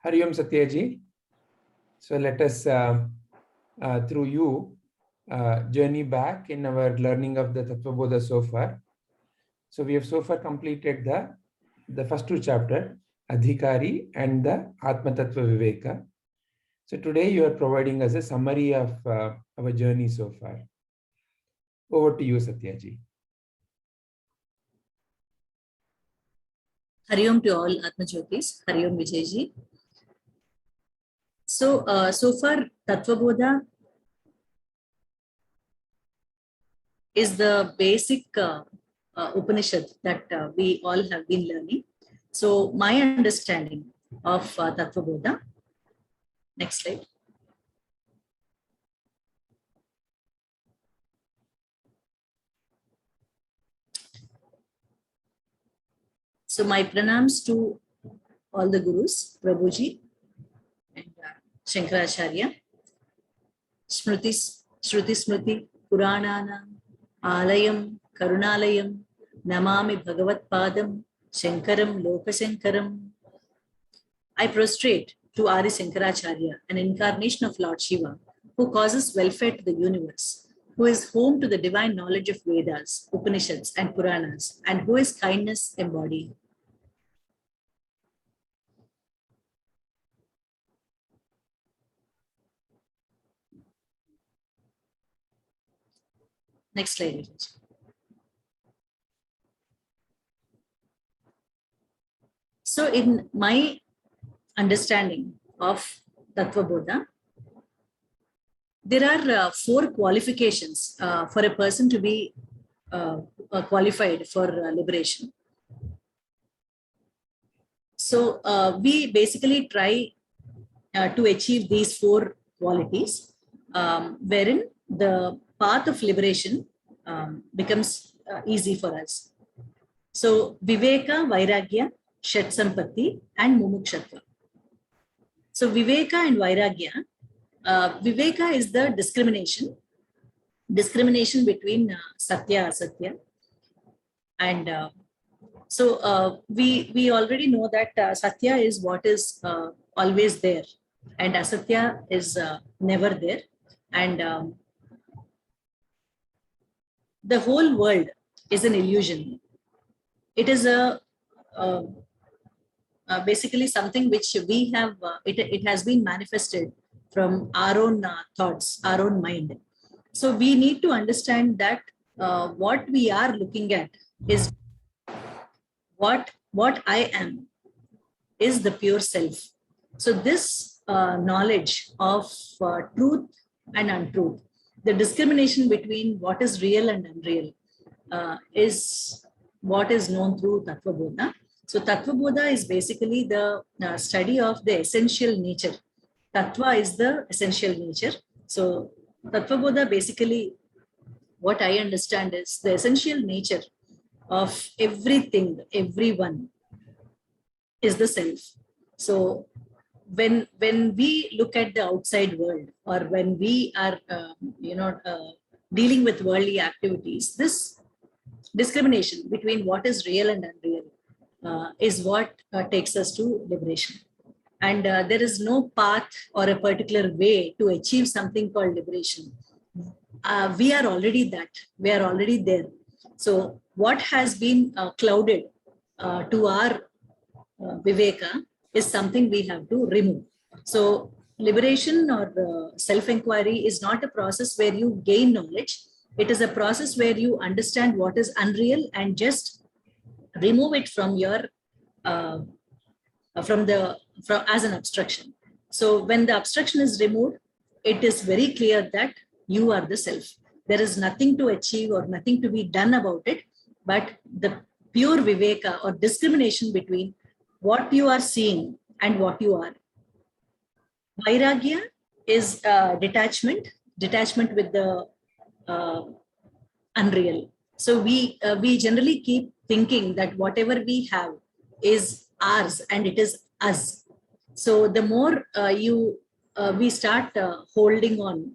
Hari Om Satyaji. So let us, through you, journey back in our learning of the Tattva Bodha so far. So we have so far completed the first two chapters, Adhikari and the Atma Tattva Viveka. So today you are providing us a summary of our journey so far. Over to you, Satyaji. Hari Om to all Atma Jyotis. Hari Om Vijayji. So, so far, Tattva Bodha is the basic Upanishad that we all have been learning. So, my understanding of Tattva Bodha. Next slide. So, my pranams to all the gurus, Prabhuji and Shankaracharya. Shruti Smriti Purananam Alayam Karunalayam Namami Bhagavat Padam Shankaram Lokashankaram. I prostrate to Adi Shankaracharya, an incarnation of Lord Shiva, who causes welfare to the universe, who is home to the divine knowledge of Vedas, Upanishads, and Puranas, and who is kindness embodied. Next slide. So in my understanding of Tattva Bodha, there are 4 qualifications for a person to be qualified for liberation. So we basically try to achieve these 4 qualities, wherein the path of liberation becomes easy for us. So Viveka, Vairagya, Shat Sampatti, and Mumukshatva. So Viveka and Vairagya, Viveka is the discrimination between Satya, Asatya. And so we already know that Satya is what is always there, and Asatya is never there. And the whole world is an illusion. It is basically something which we have, it has been manifested from our own thoughts, our own mind. So we need to understand that what we are looking at is what I am is the pure self. So this knowledge of truth and untruth, the discrimination between what is real and unreal is what is known through Tattva Bodha. So Tattva Bodha is basically the study of the essential nature. Tattva is the essential nature. So Tattva Bodha basically, what I understand is the essential nature of everything, everyone is the self. So when we look at the outside world, or when we are dealing with worldly activities, this discrimination between what is real and unreal is what takes us to liberation. And there is no path or a particular way to achieve something called liberation. We are already that. We are already there. So what has been clouded to our Viveka is something we have to remove. So liberation or self-inquiry is not a process where you gain knowledge. It is a process where you understand what is unreal and just remove it from your as an obstruction. So when the obstruction is removed, it is very clear that you are the self. There is nothing to achieve or nothing to be done about it, but the pure Viveka or discrimination between what you are seeing and what you are. Vairagya is detachment with the unreal. So we generally keep thinking that whatever we have is ours and it is us. So the more we start holding on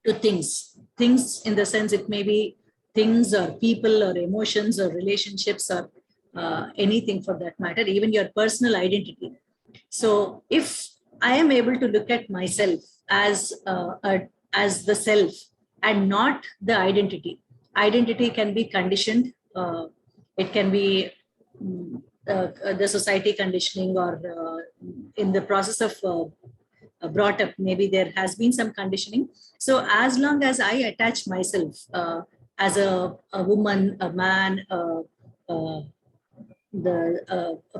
to things in the sense, it may be things or people or emotions or relationships or anything for that matter, even your personal identity. So if I am able to look at myself as as the self and not the identity. Identity can be conditioned. It can be the society conditioning, or in the process of brought up, maybe there has been some conditioning. So as long as I attach myself as a woman, a man, a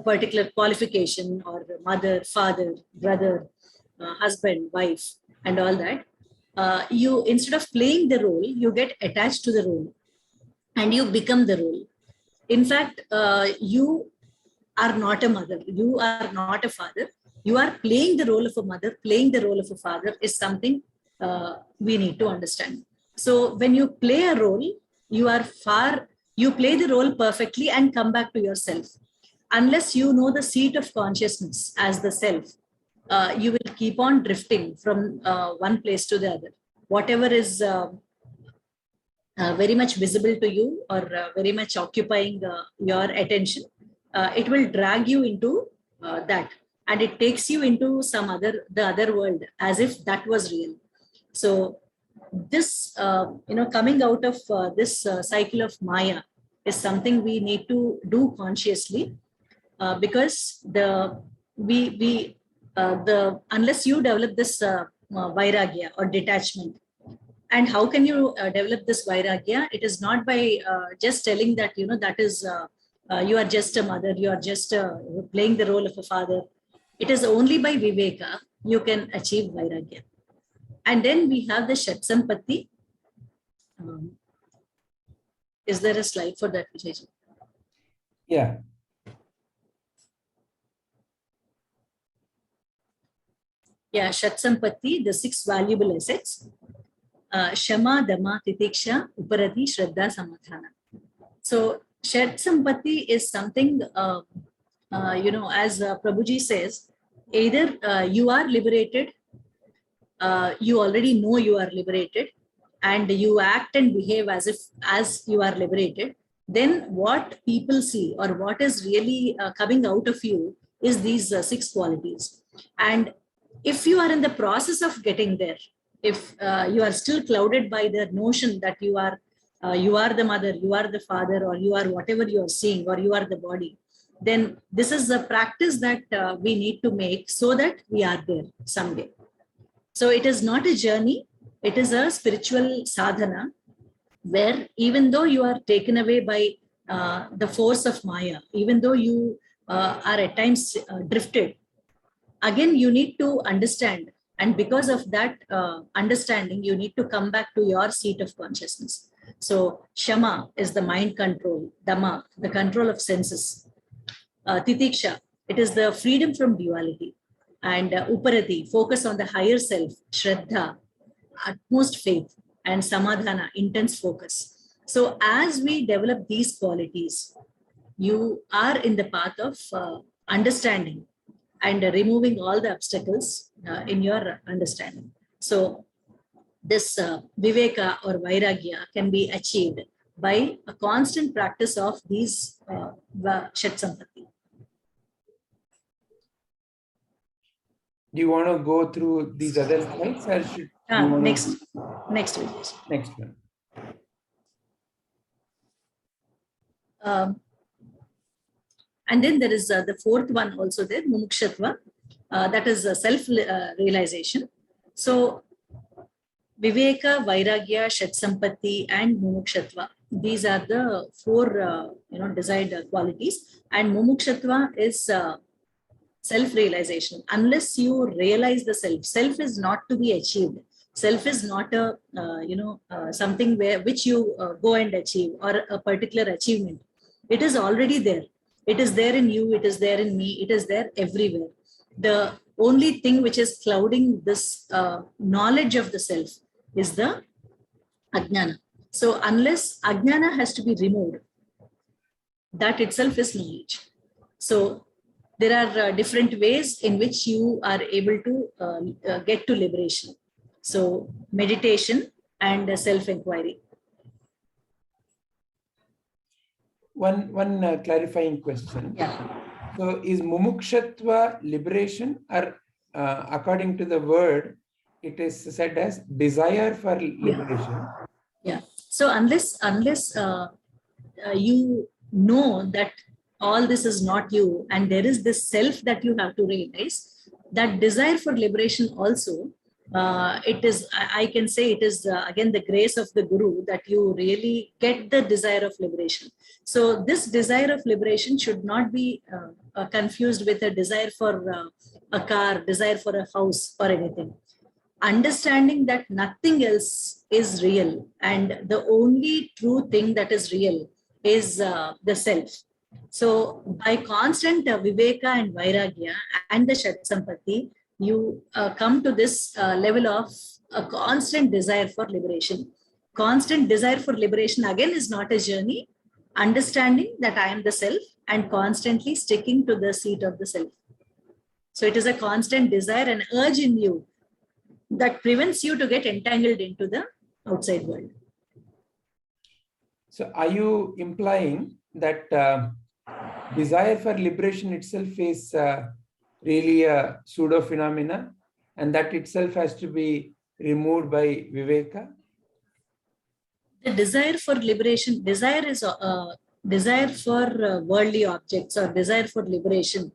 particular qualification, or mother, father, brother, husband, wife, and all that, you, instead of playing the role, you get attached to the role and you become the role. In fact, you are not a mother, you are not a father, you are playing the role of a mother, playing the role of a father is something we need to understand. So when you play a role, you play the role perfectly and come back to yourself. Unless you know the seat of consciousness as the self, you will keep on drifting from one place to the other. Whatever is very much visible to you, or very much occupying your attention, it will drag you into that, and it takes you into the other world as if that was real. So this, coming out of this cycle of Maya is something we need to do consciously, because unless you develop this vairagya or detachment. And how can you develop this vairagya? It is not by just telling that, that is, you are just a mother, you are just playing the role of a father. It is only by viveka you can achieve vairagya. And then we have the Shatsampati. Is there a slide for that, Vijay? Yeah. Yeah, Shatsampati, the 6 valuable assets. Shama, Dama, Titiksha, Uparati, Shraddha, Samadhana. So Shatsampati is something, as Prabhuji says, either you are liberated, you already know you are liberated, and you act and behave as you are liberated. Then what people see, or what is really coming out of you, is these 6 qualities. And if you are in the process of getting there, if you are still clouded by the notion that you are the mother, you are the father, or you are whatever you are seeing, or you are the body, then this is a practice that we need to make so that we are there someday. So it is not a journey, it is a spiritual sadhana, where even though you are taken away by the force of Maya, even though you are at times drifted, again you need to understand, and because of that understanding, you need to come back to your seat of consciousness. So Shama is the mind control, Dhamma, the control of senses, Titiksha, it is the freedom from duality, and Uparati, focus on the higher self, Shraddha, utmost faith, and Samadhana, intense focus. So as we develop these qualities, you are in the path of understanding and removing all the obstacles in your understanding. So this viveka or vairagya can be achieved by a constant practice of these Shatsampati. Do you want to go through these other slides, or should next one? And then there is the 4th one also there, Mumukshatva, that is self-realization. So Viveka, Vairagya, Shatsampati, and Mumukshatva, these are the 4 desired qualities. And Mumukshatva is self-realization. Unless you realize the self is not to be achieved. Self is not a something which you go and achieve, or a particular achievement. It is already there. It is there in you, it is there in me, it is there everywhere. The only thing which is clouding this knowledge of the self is the Ajnana. So unless Ajnana has to be removed, that itself is knowledge. So there are different ways in which you are able to get to liberation. So meditation and self-inquiry. one clarifying question. Yeah. So is mumukshatva liberation, or according to the word, it is said as desire for liberation? Yeah. So unless you know that all this is not you, and there is this self that you have to realize, that desire for liberation also, it is, I can say it is again the grace of the Guru that you really get the desire of liberation. So this desire of liberation should not be confused with a desire for a car, desire for a house or anything. Understanding that nothing else is real and the only true thing that is real is the self. So by constant viveka and vairagya and the Shat Sampatti, you come to this level of a constant desire for liberation. Constant desire for liberation again is not a journey. Understanding that I am the self and constantly sticking to the seat of the self. So it is a constant desire and urge in you that prevents you to get entangled into the outside world. So are you implying that desire for liberation itself is really a pseudo phenomena, and that itself has to be removed by viveka? The desire for liberation, desire is desire for worldly objects or desire for liberation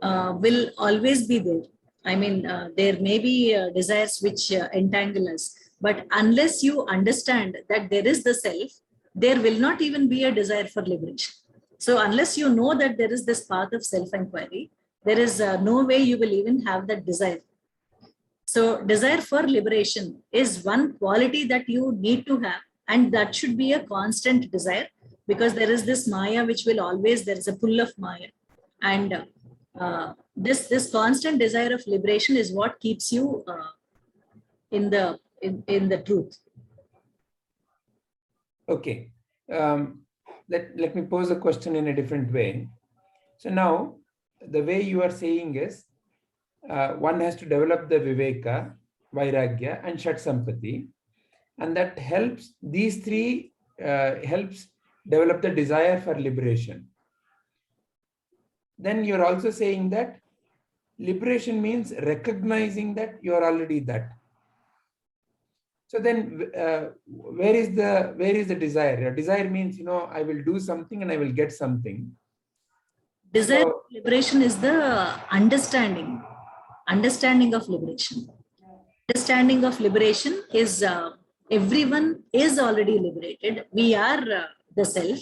will always be there. I mean, there may be desires which entangle us, but unless you understand that there is the self, there will not even be a desire for liberation. So unless you know that there is this path of self-inquiry, there is no way you will even have that desire. So desire for liberation is one quality that you need to have, and that should be a constant desire, because there is this Maya which will always, there is a pull of Maya. And this constant desire of liberation is what keeps you in the truth. Okay. Let me pose a question in a different way. So now, the way you are saying is, one has to develop the viveka, vairagya, and Shat Sampatti, and that helps, these three helps develop the desire for liberation. Then you're also saying that liberation means recognizing that you are already that. So then where is the desire? Desire means, I will do something and I will get something. Desire for liberation is the understanding of liberation. Understanding of liberation is everyone is already liberated. We are the self.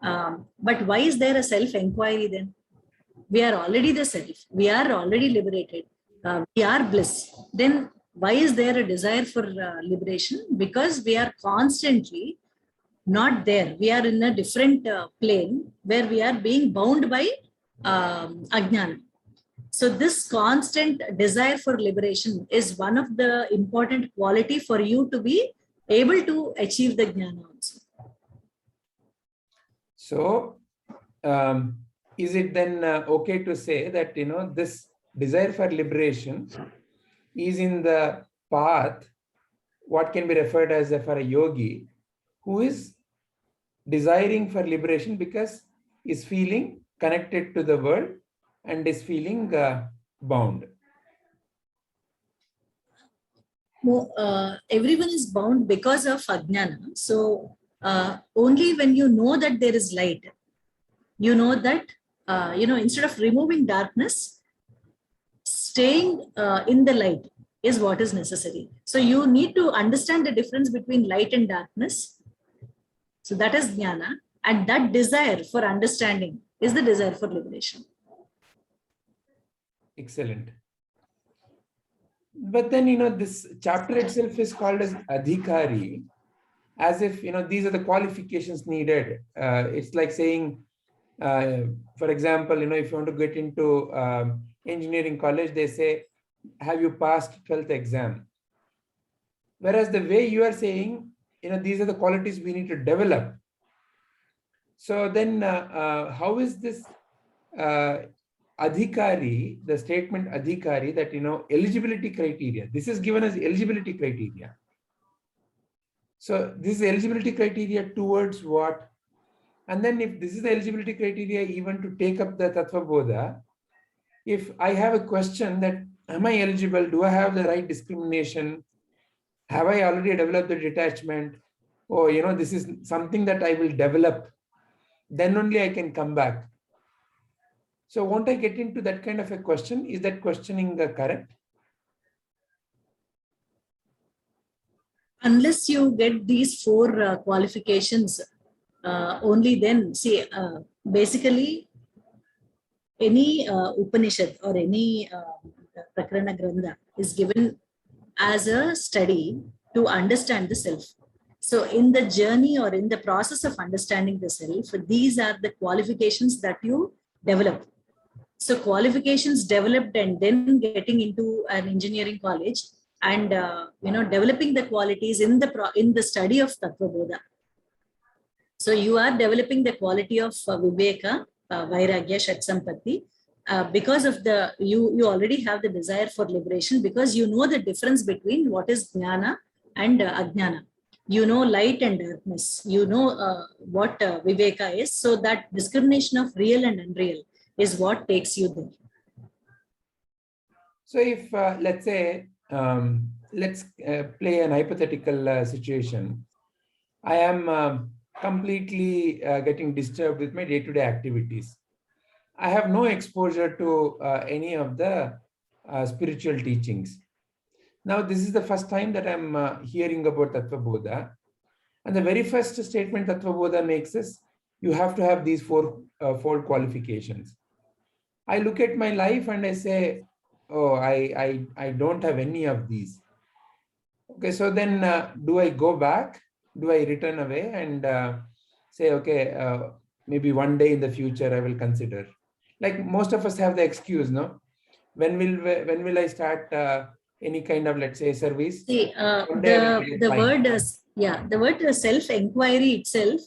But why is there a self-inquiry then? We are already the self. We are already liberated. We are bliss. Then why is there a desire for liberation? Because we are constantly not there. We are in a different plane where we are being bound by ajnana. So this constant desire for liberation is one of the important quality for you to be able to achieve the jnana also. So is it then okay to say that, this desire for liberation is in the path, what can be referred as for a yogi, who is desiring for liberation because is feeling connected to the world and is feeling bound? No, everyone is bound because of ajnana. So only when you know that there is light, you know that, instead of removing darkness, staying in the light is what is necessary. So you need to understand the difference between light and darkness. So that is jnana, and that desire for understanding is the desire for liberation. Excellent. But then, this chapter itself is called as adhikari, as if, these are the qualifications needed. It's like saying, for example, if you want to get into engineering college, they say, have you passed 12th exam? Whereas the way you are saying, these are the qualities we need to develop. So then how is this adhikari, the statement adhikari, that, eligibility criteria, this is given as eligibility criteria. So this is eligibility criteria towards what? And then if this is the eligibility criteria even to take up the Tattva Bodha, if I have a question that, am I eligible? Do I have the right discrimination? Have I already developed the detachment? Or, this is something that I will develop. Then only I can come back. So won't I get into that kind of a question? Is that questioning correct? Unless you get these 4 qualifications, only then, see, basically, any Upanishad or any Prakarana Grantha is given as a study to understand the self. So in the journey or in the process of understanding the self, these are the qualifications that you develop. So qualifications developed and then getting into an engineering college and developing the qualities in the study of Tattva Bodha. So you are developing the quality of Viveka, Vairagya, Shatsampatti, because of you already have the desire for liberation, because you know the difference between what is Jnana and Ajnana. You know light and darkness. You know what Viveka is. So that discrimination of real and unreal is what takes you there. So if, let's say, let's play an hypothetical situation. I am completely getting disturbed with my day-to-day activities. I have no exposure to any of the spiritual teachings. Now, this is the first time that I'm hearing about Tattva Bodha. And the very first statement Tattva Bodha makes is, you have to have these 4 qualifications. I look at my life and I say, oh, I don't have any of these. Okay, so then do I go back? Do I return away and say, okay, maybe one day in the future I will consider? Like most of us have the excuse, no? When will I start any kind of, let's say, service? See, the word self-inquiry itself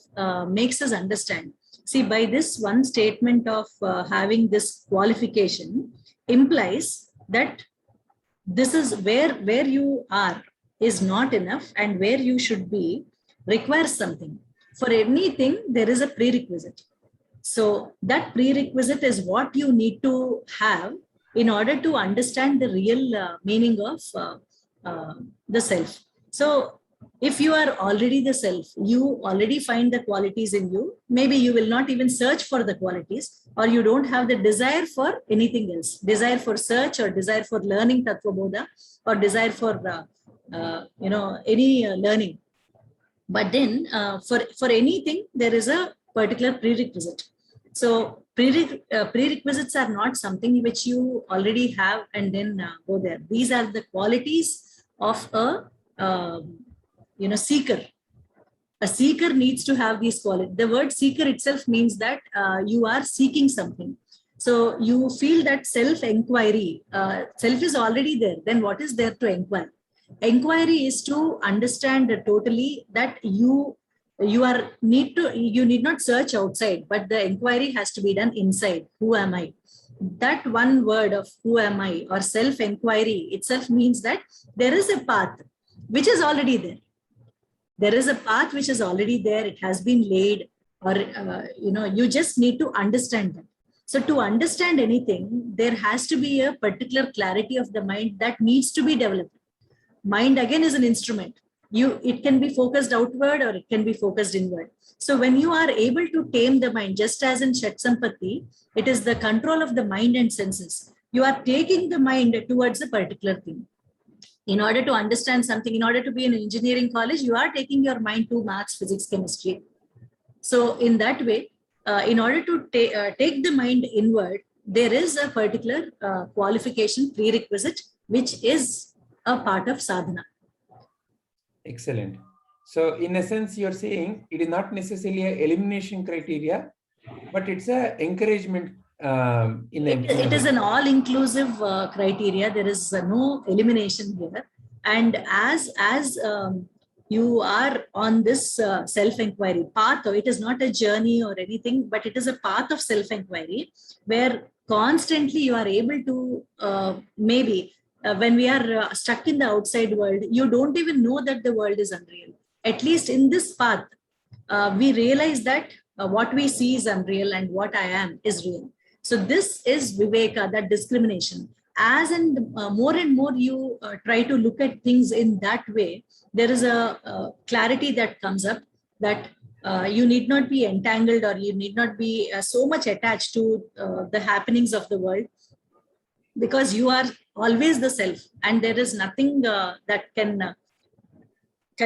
makes us understand. See, by this one statement of having this qualification implies that this is where you are is not enough, and where you should be requires something. For anything, there is a prerequisite. So that prerequisite is what you need to have in order to understand the real meaning of the self. So if you are already the self, you already find the qualities in you. Maybe you will not even search for the qualities, or you don't have the desire for anything else, desire for search or desire for learning Tattva Bodha or desire for any learning. But then for anything, there is a particular prerequisite. So prerequisites are not something which you already have and then go there. These are the qualities of a seeker. A seeker needs to have these qualities. The word seeker itself means that you are seeking something. So you feel that self-inquiry, self is already there. Then what is there to inquire? Inquiry is to understand totally that you need not search outside, but the inquiry has to be done inside. Who am I? That one word of who am I or self-inquiry itself means that there is a path which is already there. There is a path which is already there. It has been laid, or you just need to understand that. So to understand anything, there has to be a particular clarity of the mind that needs to be developed. Mind again is an instrument. It can be focused outward or it can be focused inward. So when you are able to tame the mind, just as in Shatsampatti, it is the control of the mind and senses. You are taking the mind towards a particular thing. In order to understand something, in order to be in an engineering college, you are taking your mind to maths, physics, chemistry. So in that way, in order to take the mind inward, there is a particular qualification prerequisite, which is a part of sadhana. Excellent. So in a sense, you're saying it is not necessarily an elimination criteria, but it's an encouragement. It is an all-inclusive criteria. There is no elimination here. And as you are on this self-inquiry path, or it is not a journey or anything, but it is a path of self-inquiry where constantly you are able to when we are stuck in the outside world, you don't even know that the world is unreal. At least in this path, we realize that what we see is unreal and what I am is real. So this is Viveka, that discrimination. As and more you try to look at things in that way, there is a clarity that comes up, that you need not be entangled, or you need not be so much attached to the happenings of the world, because you are always the self, and there is nothing that can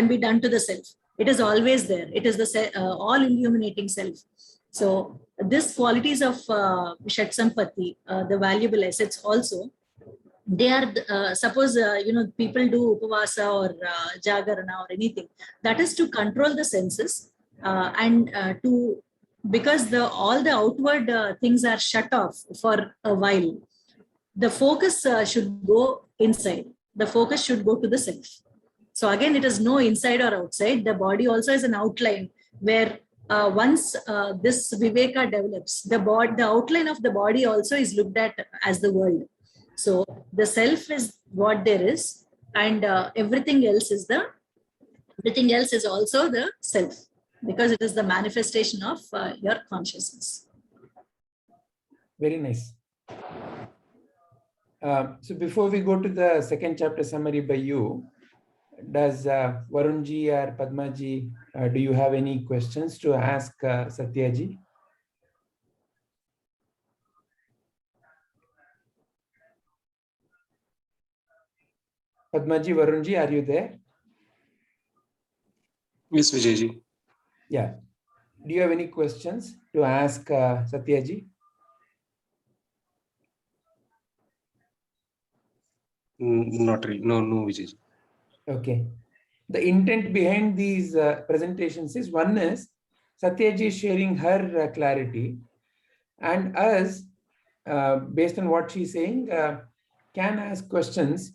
be done to the self. It is always there. It is the all illuminating self. So these qualities of Shat Sampatti, the valuable assets also, they are, suppose, people do upavasa or jagarana or anything, that is to control the senses, and because all the outward things are shut off for a while. The focus should go inside. The focus should go to the self. So again, it is no inside or outside. The body also is an outline where once this Viveka develops, the outline of the body also is looked at as the world. So the self is what there is, and everything else is also the self, because it is the manifestation of your consciousness. Very nice. So before we go to the second chapter summary by you, does Varunji or Padmaji, do you have any questions to ask Satyaji? Padmaji, Varunji, are you there? Yes, Vijayji. Yeah. Do you have any questions to ask Satyaji? Not really. No, Vijayji. Okay. The intent behind these presentations is, one is Satyaji is sharing her clarity, and us, based on what she's saying, can ask questions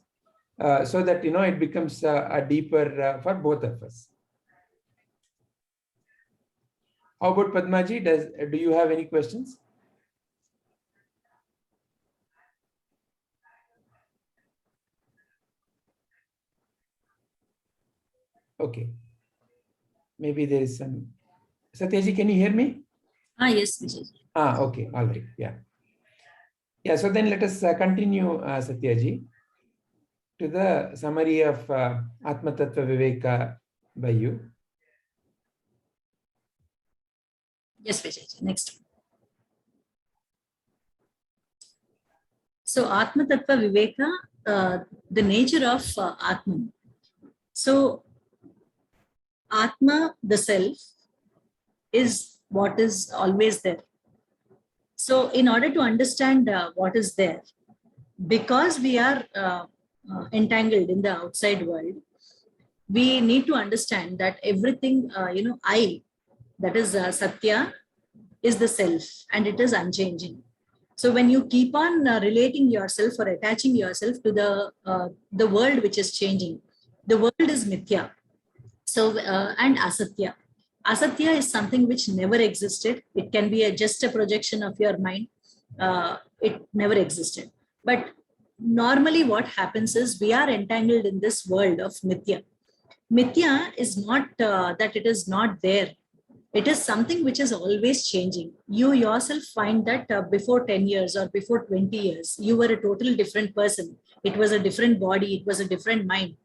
so that it becomes a deeper for both of us. How about Padmaji? Do you have any questions? Okay. Maybe there is some. Satyaji, can you hear me? Yes, Vijay. Okay. All right. Yeah. Yeah. So then let us continue, Satyaji, to the summary of Atma Tattva Viveka by you. Yes, Vijay. Next. So Atma Tattva Viveka, the nature of Atman. So Atma, the self, is what is always there. So in order to understand what is there, because we are entangled in the outside world, we need to understand that everything, I, that is Satya, is the self, and it is unchanging. So when you keep on relating yourself or attaching yourself to the world which is changing, the world is mithya. So and asatya. Asatya is something which never existed. It can be just a projection of your mind. It never existed. But normally what happens is we are entangled in this world of mithya. Mithya is not that it is not there. It is something which is always changing. You yourself find that before 10 years or before 20 years, you were a totally different person. It was a different body. It was a different mind.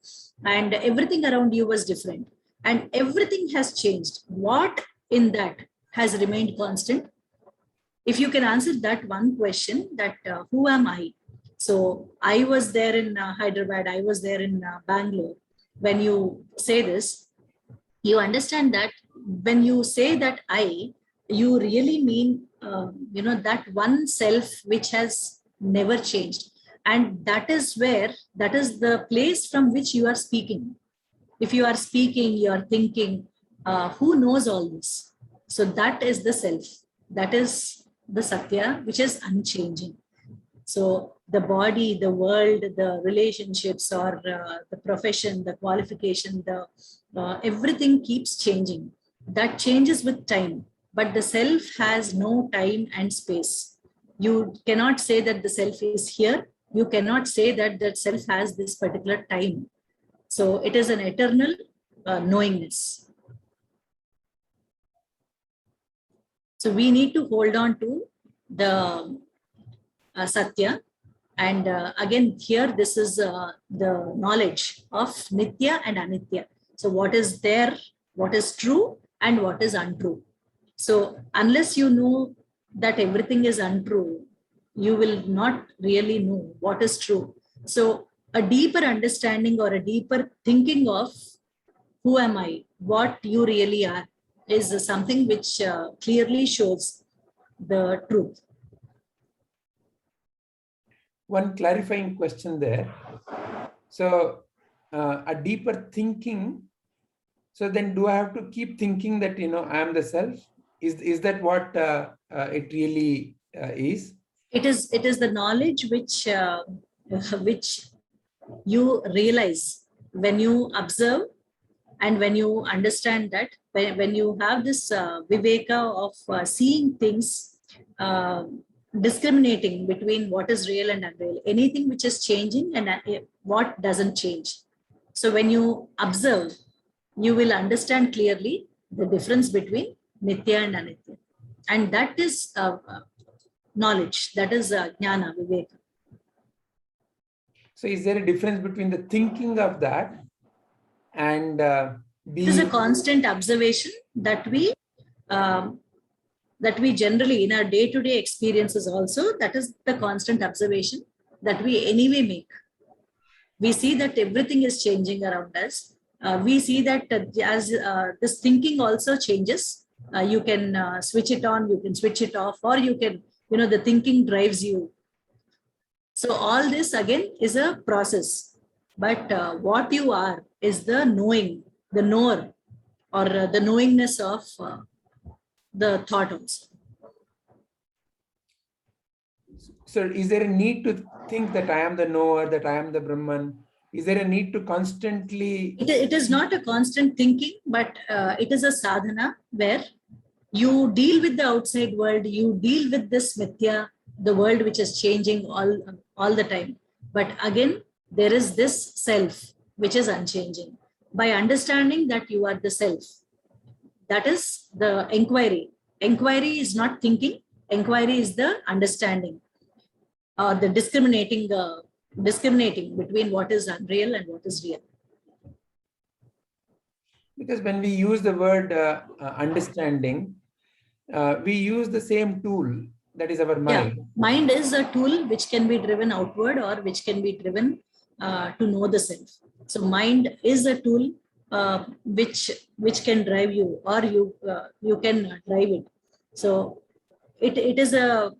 And everything around you was different. And everything has changed. What in that has remained constant? If you can answer that one question, that who am I? So I was there in Hyderabad. I was there in Bangalore. When you say this, you understand that when you say that I, you really mean, that one self which has never changed. And that is the place from which you are speaking. If you are speaking, you are thinking, who knows all this? So that is the self. That is the Satya, which is unchanging. So the body, the world, the relationships, or the profession, the qualification, everything keeps changing. That changes with time, but the self has no time and space. You cannot say that the self is here. You cannot say that that self has this particular time. So it is an eternal knowingness. So we need to hold on to the Satya. And again, here, this is the knowledge of Nitya and Anitya. So what is there, what is true and what is untrue. So unless you know that everything is untrue, you will not really know what is true. So a deeper understanding or a deeper thinking of who am I, what you really are, is something which clearly shows the truth. One clarifying question there. So a deeper thinking. So then do I have to keep thinking that, I am the self? Is that what it really is? It is the knowledge which you realize when you observe and when you understand that, when you have this viveka of seeing things, discriminating between what is real and unreal, anything which is changing and what doesn't change. So when you observe, you will understand clearly the difference between Nitya and Anitya. And that is knowledge, that is jnana, viveka. So is there a difference between the thinking of that and It is a constant observation that we generally in our day-to-day experiences also, that is the constant observation that we anyway make. We see that everything is changing around us. We see that as this thinking also changes. You can switch it on, you can switch it off, or you can, the thinking drives you. So all this again is a process. But what you are is the knowing, the knower, or the knowingness of the thought also. So is there a need to think that I am the knower, that I am the Brahman? Is there a need to constantly... It is not a constant thinking, but it is a sadhana where you deal with the outside world, you deal with this mithya, the world which is changing all the time. But again, there is this self which is unchanging. By understanding that you are the self, that is the inquiry. Inquiry is not thinking, inquiry is the understanding, or the discriminating between what is unreal and what is real. Because when we use the word understanding, we use the same tool, that is our mind. Yeah, mind is a tool which can be driven outward or which can be driven to know the self. So mind is a tool which can drive you, or you can drive it. So it is a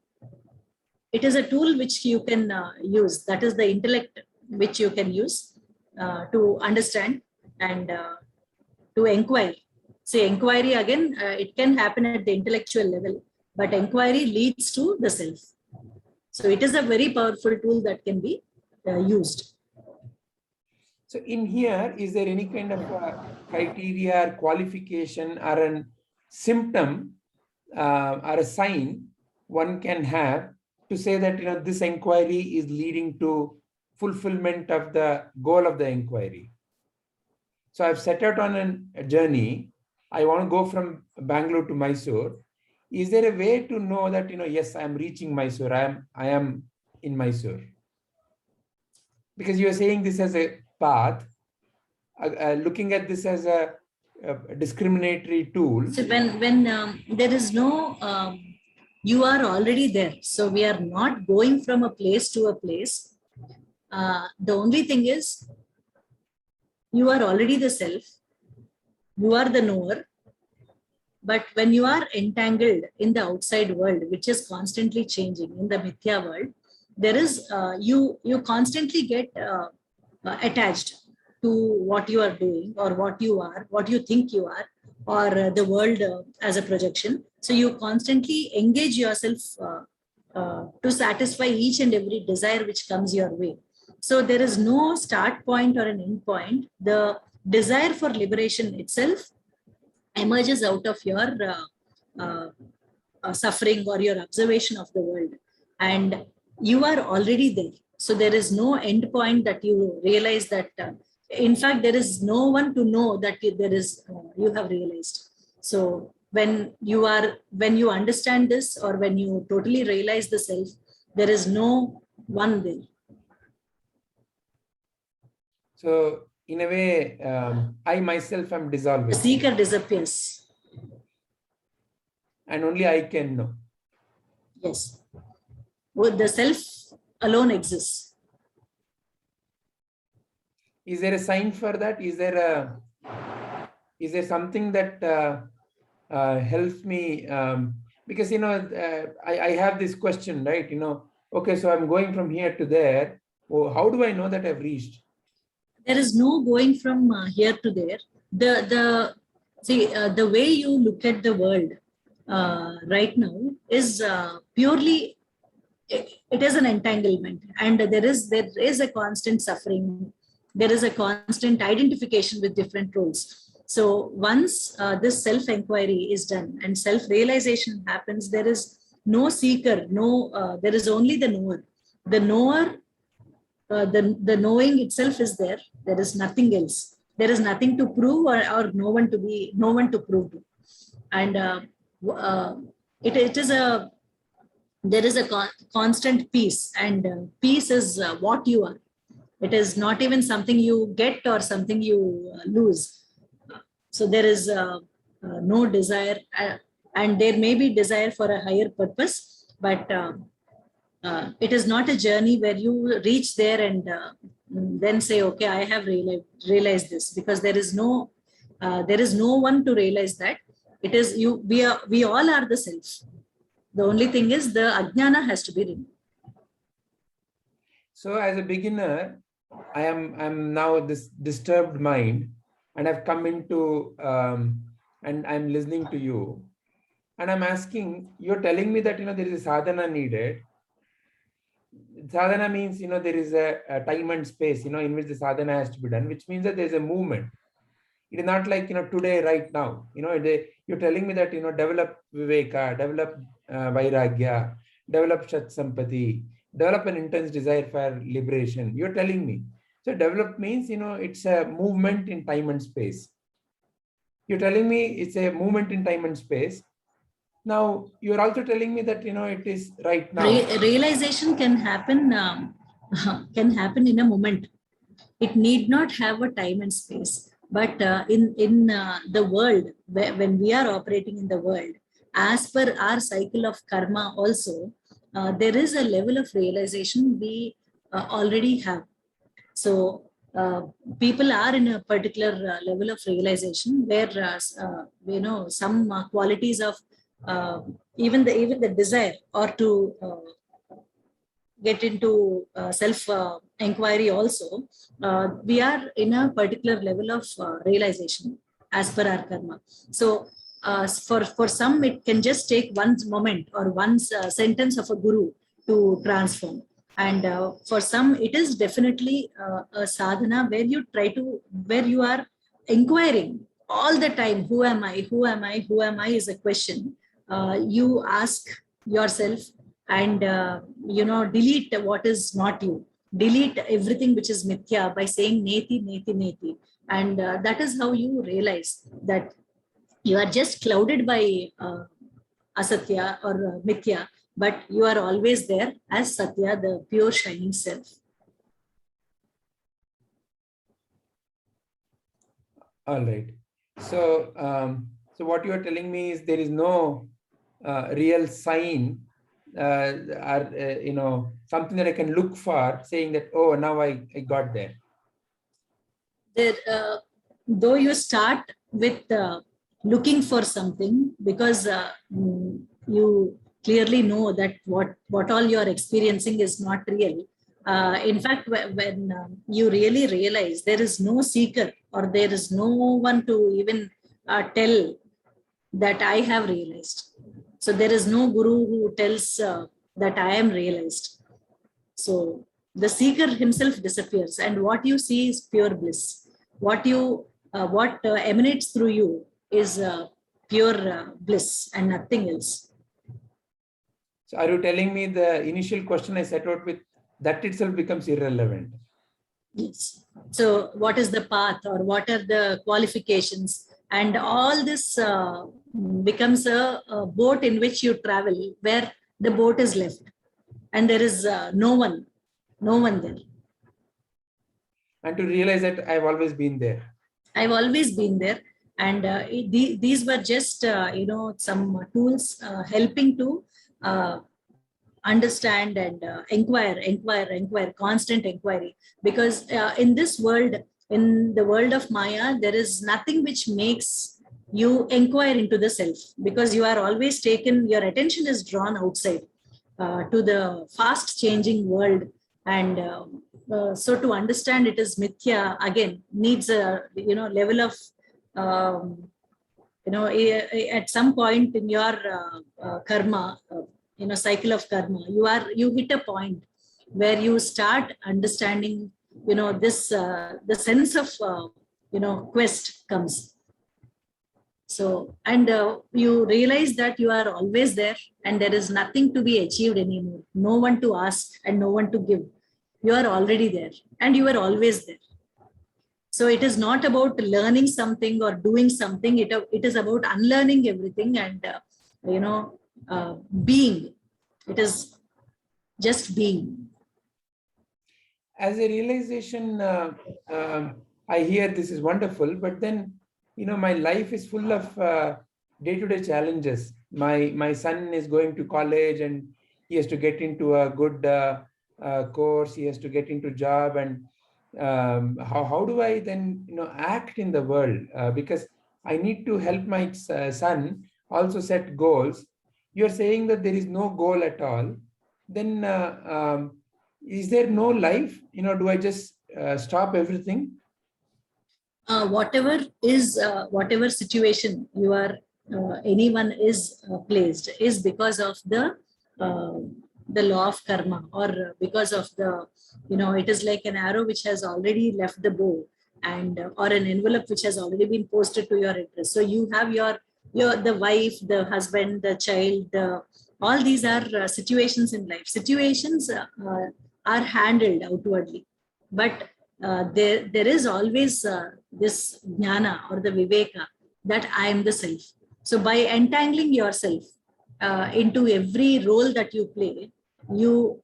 tool which you can use. That is the intellect which you can use to understand and to inquire. See, inquiry again, it can happen at the intellectual level, but inquiry leads to the self. So it is a very powerful tool that can be used. So in here, is there any kind of criteria or qualification or a symptom or a sign one can have to say that this inquiry is leading to fulfillment of the goal of the inquiry? So I've set out on a journey. I want to go from Bangalore to Mysore. Is there a way to know that yes, I am reaching Mysore, I am in Mysore? Because you are saying this as a path, looking at this as a discriminatory tool. So when there is no, you are already there. So we are not going from a place to a place. The only thing is, you are already the self. You are the knower. But when you are entangled in the outside world, which is constantly changing, in the mithya world, there is you constantly get attached to what you are doing, or what you are, what you think you are, or the world as a projection. So you constantly engage yourself to satisfy each and every desire which comes your way. So there is no start point or an end point. The desire for liberation itself emerges out of your suffering or your observation of the world, and you are already there. So there is no end point that you realize that. In fact, there is no one to know that there is. You have realized. So when you understand this, or when you totally realize the self, there is no one there. So in a way, I myself am The dissolving, seeker disappears. and only I can know. Yes. Well, the self alone exists. Is there a sign for that? Is there something that helps me? Because I have this question, right? Okay, so I'm going from here to there. Oh, how do I know that I've reached? There is no going from here to there. The way you look at the world right now is purely, it is an entanglement, and there is a constant suffering. There is a constant identification with different roles. So once this self-inquiry is done and self-realization happens, there is no seeker, there is only the knower. The knower, the knowing itself is there. There is nothing else. There is nothing to prove, or no one to prove to. And there is a constant peace, and peace is what you are. It is not even something you get or something you lose. So there is no desire, and there may be desire for a higher purpose, but it is not a journey where you reach there and then say, okay, I have realized this, because there is no one to realize that. It is you. We all are the self. The only thing is the ajnana has to be removed. So as a beginner, I'm now this disturbed mind, and I've come into and I'm listening to you, and I'm asking, you're telling me that there is a sadhana needed. Sadhana means there is a time and space in which the sadhana has to be done, which means that there's a movement. It is not like today, right now. You're telling me that develop viveka, develop vairagya, develop shat sampati, develop an intense desire for liberation. You're telling me. So develop means it's a movement in time and space. You're telling me it's a movement in time and space. Now you're also telling me that it is right now. Realization can happen in a moment. It need not have a time and space. But in the world, when we are operating in the world, as per our cycle of karma also, there is a level of realization we already have. So people are in a particular level of realization where some qualities of even the desire, or to get into self inquiry also, we are in a particular level of realization as per our karma. So for some, it can just take one moment or one sentence of a guru to transform. And for some, it is definitely a sadhana where you are inquiring all the time, who am I, who am I, who am I is a question. You ask yourself, and delete what is not you, delete everything which is mithya by saying neti, neti, neti. And that is how you realize that you are just clouded by asatya or mithya, but you are always there as satya, the pure shining self. All right. So so what you are telling me is there is no real sign or something that I can look for, saying that, oh, now I got there. Though you start with looking for something, because you clearly know that what all you are experiencing is not real. In fact, when you really realize there is no seeker, or there is no one to even tell that I have realized. So there is no guru who tells that I am realized. So the seeker himself disappears, and what you see is pure bliss. What emanates through you is pure bliss and nothing else. So are you telling me the initial question I set out with, that itself becomes irrelevant? Yes. So what is the path, or what are the qualifications? and all this becomes a boat in which you travel, where the boat is left and there is no one there. And to realize that I've always been there. I've always been there, and these were just some tools helping to understand and inquire, constant inquiry. Because in this world, in the world of Maya, there is nothing which makes you inquire into the self, because you are always taken, your attention is drawn outside to the fast changing world. And so to understand it is mithya again needs a level of at some point in your karma, cycle of karma, you hit a point where you start understanding this the sense of quest comes. So, and you realize that you are always there and there is nothing to be achieved anymore, no one to ask and no one to give. You are already there and you are always there. So it is not about learning something or doing something. It is about unlearning everything and being. It is just being. As a realization, I hear this is wonderful, but then my life is full of day-to-day challenges. My son is going to college and he has to get into a good course. He has to get into job, and how do I then act in the world? Because I need to help my son also set goals. You're saying that there is no goal at all. Then is there no life? Do I just stop everything? Whatever situation you are anyone is placed is because of the law of karma, or because of the it is like an arrow which has already left the bow, and or an envelope which has already been posted to your address. So you have your the wife, the husband, the child, all these are situations in life. Situations are handled outwardly, but there is always this jnana or the viveka that I am the self. So by entangling yourself into every role that you play, you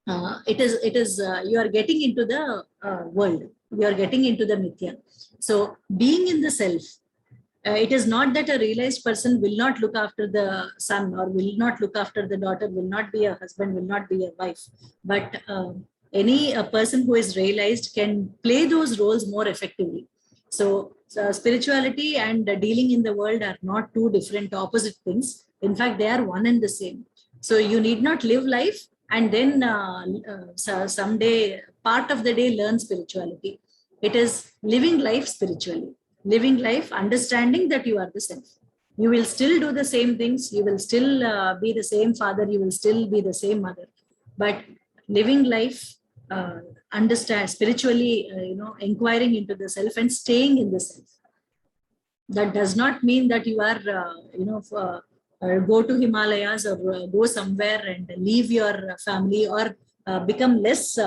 you are getting into the world. You are getting into the mithya. So being in the self, it is not that a realized person will not look after the son or will not look after the daughter, will not be a husband, will not be a wife, but any person who is realized can play those roles more effectively. So spirituality and dealing in the world are not two different opposite things. In fact, they are one and the same. So you need not live life and then someday part of the day learn spirituality. It is living life spiritually, living life understanding that you are the self. You will still do the same things, you will still be the same father, you will still be the same mother, but living life understand spiritually, inquiring into the self and staying in the self. That does not mean that you are go to Himalayas or go somewhere and leave your family or become less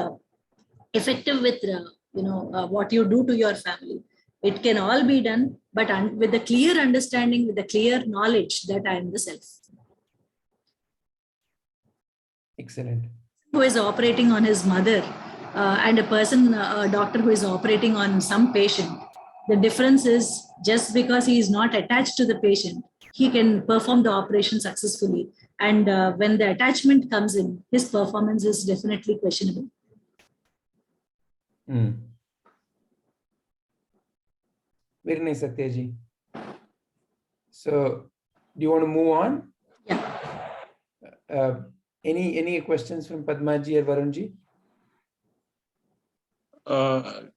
effective with what you do to your family. It can all be done, but with a clear understanding, with a clear knowledge that I am the self. Excellent. Who is operating on his mother and a doctor who is operating on some patient, the difference is just because he is not attached to the patient, he can perform the operation successfully. And when the attachment comes in, his performance is definitely questionable. Very nice, Satyaji. So, do you want to move on? Yeah. Any questions from Padmaji or Varunji?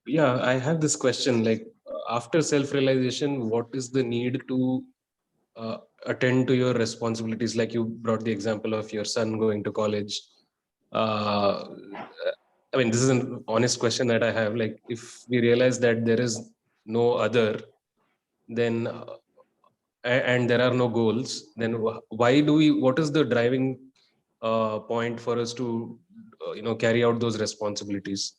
Yeah, I have this question. Like, after self-realization, what is the need to attend to your responsibilities? Like you brought the example of your son going to college. I mean, this is an honest question that I have. Like, if we realize that there is no other, then and there are no goals, then why do we? What is the driving point for us to carry out those responsibilities?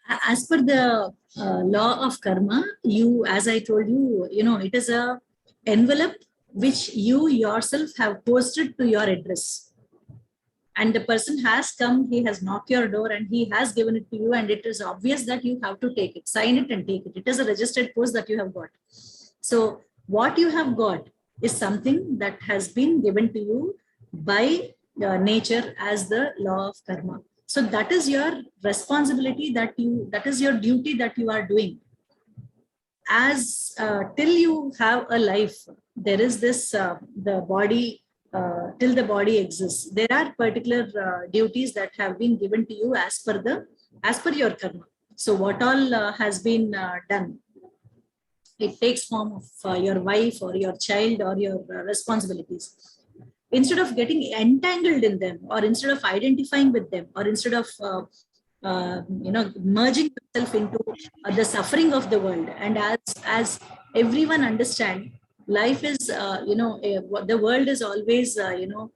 As per the law of karma, you, as I told you, it is a envelope which you yourself have posted to your address, and the person has come, he has knocked your door and he has given it to you, and it is obvious that you have to take it, sign it and take it. It is a registered post that you have got. So what you have got is something that has been given to you by nature as the law of karma. So that is your responsibility, that is your duty that you are doing. As till you have a life, there is this the body, till the body exists, there are particular duties that have been given to you as per your karma. So what all has been done, it takes form of your wife or your child or your responsibilities. Instead of getting entangled in them, or instead of identifying with them, or instead of merging yourself into the suffering of the world, and as everyone understand, life is the world is always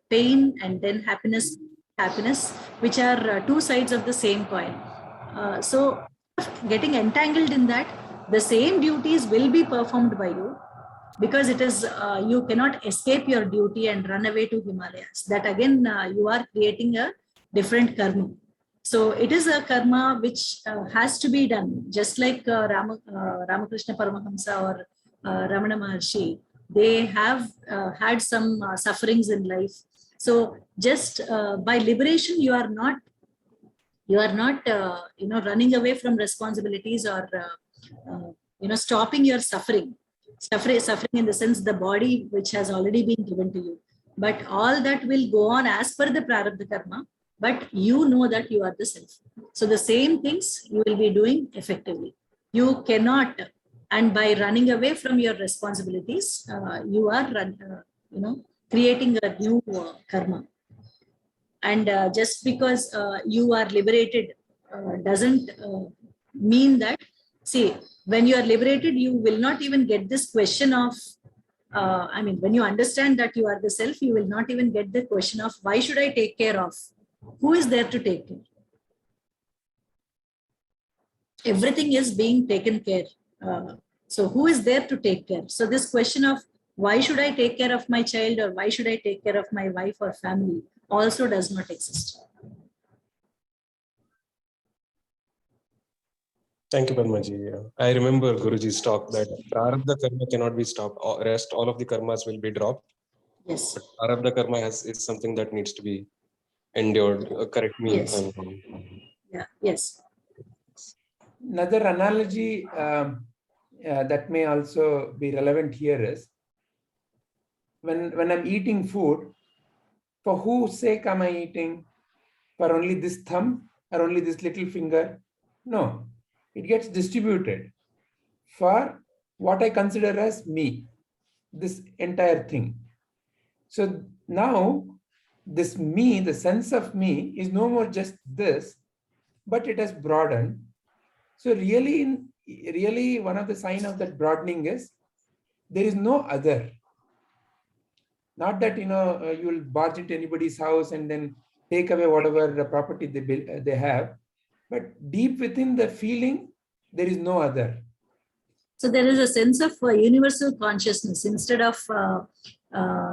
pain and then happiness, which are two sides of the same coin. So getting entangled in that, the same duties will be performed by you, because it is you cannot escape your duty and run away to Himalayas. That again, you are creating a different karma. So it is a karma which has to be done, just like Ramakrishna Paramahamsa or Ramana Maharshi. They have had some sufferings in life. So just by liberation, you are not running away from responsibilities, or stopping your suffering in the sense the body which has already been given to you. But all that will go on as per the prarabdha karma, but you know that you are the self. So the same things you will be doing effectively. You cannot, and by running away from your responsibilities, you are creating a new karma. And just because you are liberated doesn't mean that, see, when you are liberated, you will not even get this question of when you understand that you are the self, you will not even get the question of why should I take care of? Who is there to take care? Everything is being taken care. So who is there to take care? So this question of why should I take care of my child, or why should I take care of my wife or family, also does not exist. Thank you, Padmaji. I remember Guruji's talk that prarabdha karma cannot be stopped. All of the karmas will be dropped. Yes. But prarabdha karma is something that needs to be endured. Correct me if Yes. I'm wrong. Yeah. Yes. Another analogy that may also be relevant here is when I'm eating food, for whose sake am I eating? For only this thumb or only this little finger? No, it gets distributed for what I consider as me, this entire thing. So now this me, the sense of me, is no more just this, but it has broadened. So really one of the sign of that broadening is there is no other. Not that you will barge into anybody's house and then take away whatever the property they have, but deep within the feeling, there is no other. So there is a sense of universal consciousness instead of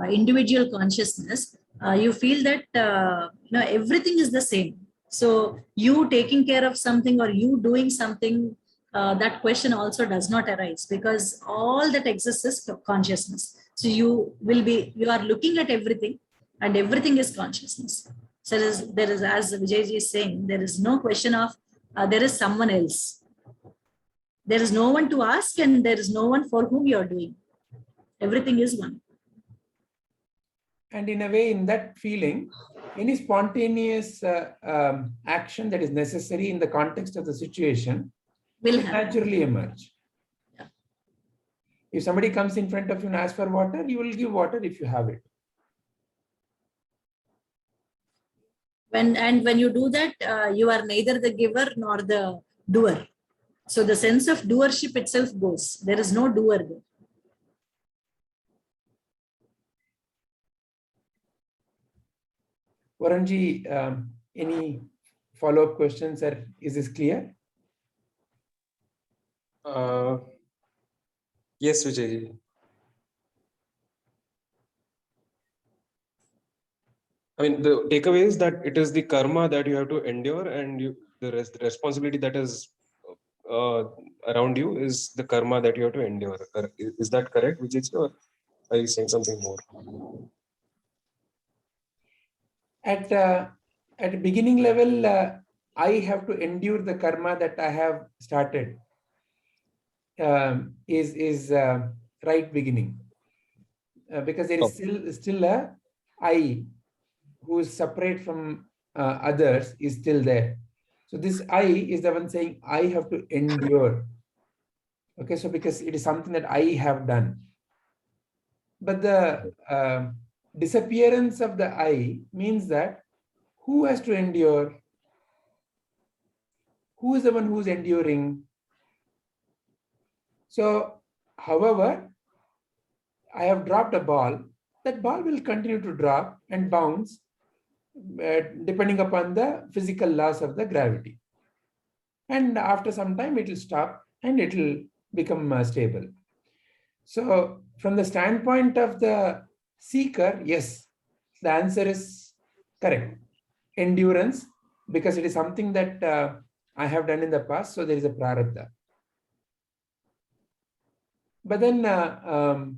individual consciousness. You feel that everything is the same. So you taking care of something or you doing something, that question also does not arise, because all that exists is consciousness. So you are looking at everything, and everything is consciousness. So there is, as Vijayji is saying, there is no question of there is someone else. There is no one to ask, and there is no one for whom you are doing. Everything is one. And in a way, in that feeling, any spontaneous action that is necessary in the context of the situation will naturally emerge. Yeah. If somebody comes in front of you and asks for water, you will give water if you have it. When you do that, you are neither the giver nor the doer. So the sense of doership itself goes. There is no doer there. Varanji, any follow-up questions, or is this clear? Yes, Vijay. I mean, the takeaway is that it is the karma that you have to endure, and the responsibility that is around you is the karma that you have to endure. Is that correct, Vijay, or are you saying something more? At the beginning level, I have to endure the karma that I have started. Is right beginning, because there is still a I who is separate from others is still there. So this I is the one saying I have to endure. Okay, so because it is something that I have done. But the disappearance of the I means that who has to endure? Who is the one who is enduring? So, however, I have dropped a ball. That ball will continue to drop and bounce depending upon the physical laws of the gravity. And after some time, it will stop and it will become stable. So, from the standpoint of the seeker, yes, the answer is correct. Endurance, because it is something that I have done in the past, so there is a prarabdha. But then, for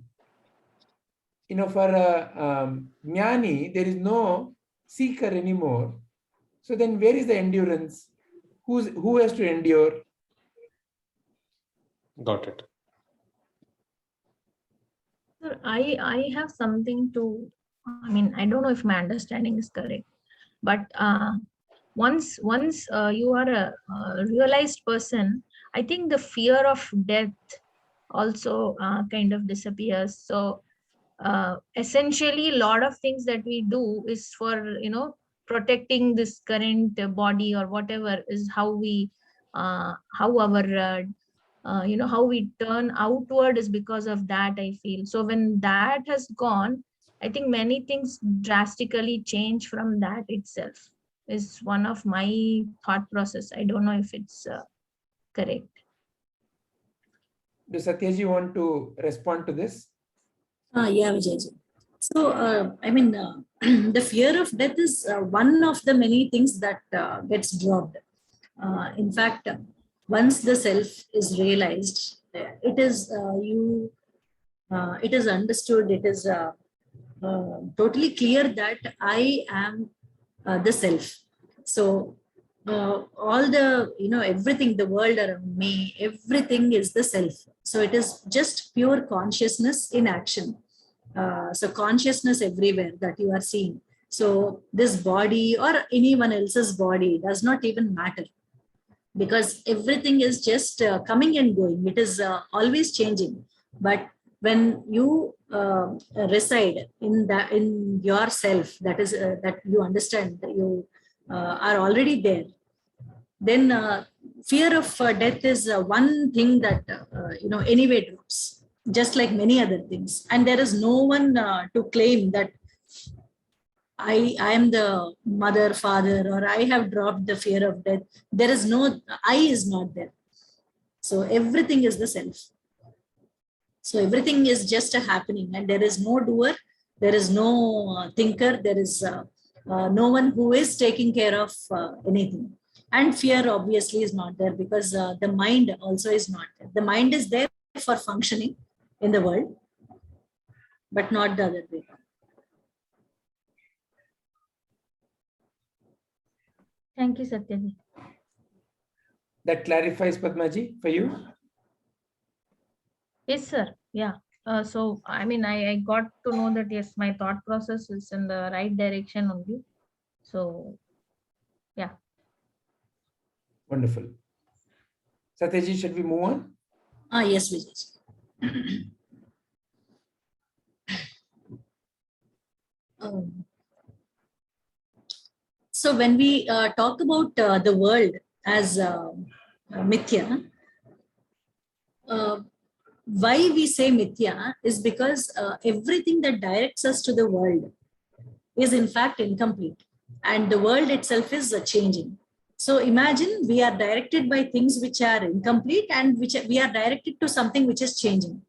a jnani, there is no seeker anymore. So then where is the endurance? Who has to endure? Got it. Sir, I have something to, I mean, I don't know if my understanding is correct, but once you are a realized person, I think the fear of death also kind of disappears. So essentially, a lot of things that we do is for, protecting this current body or whatever is how we, how our how we turn outward is because of that, I feel. So when that has gone, I think many things drastically change from that itself, is one of my thought process. I don't know if it's correct. Do Satyaji want to respond to this? Yeah, Vijayji. So, the fear of death is one of the many things that gets dropped. In fact, once the self is realized, it is it is understood, it is totally clear that I am the self. So all the, everything, the world around me, everything is the self. So it is just pure consciousness in action. So consciousness everywhere that you are seeing. So this body or anyone else's body does not even matter, because everything is just coming and going. It is always changing. But when you reside in yourself, that is that you understand that you are already there, then fear of death is one thing that anyway drops, just like many other things. And there is no one to claim that I am the mother, father, or I have dropped the fear of death. There is no, I is not there. So everything is the self. So everything is just a happening, and there is no doer, there is no thinker, there is no one who is taking care of anything. And fear obviously is not there, because the mind also is not there. The mind is there for functioning in the world, but not the other way. Thank you, Satyaji. That clarifies, Padmaji, for you? Yes, sir. Yeah. So, I mean, I got to know that, yes, my thought process is in the right direction only. So, yeah. Wonderful. Satyaji, should we move on? Yes, Vijay. So when we talk about the world as mithya, why we say mithya is because everything that directs us to the world is in fact incomplete, and the world itself is changing. So imagine we are directed by things which are incomplete and which we are directed to something which is changing.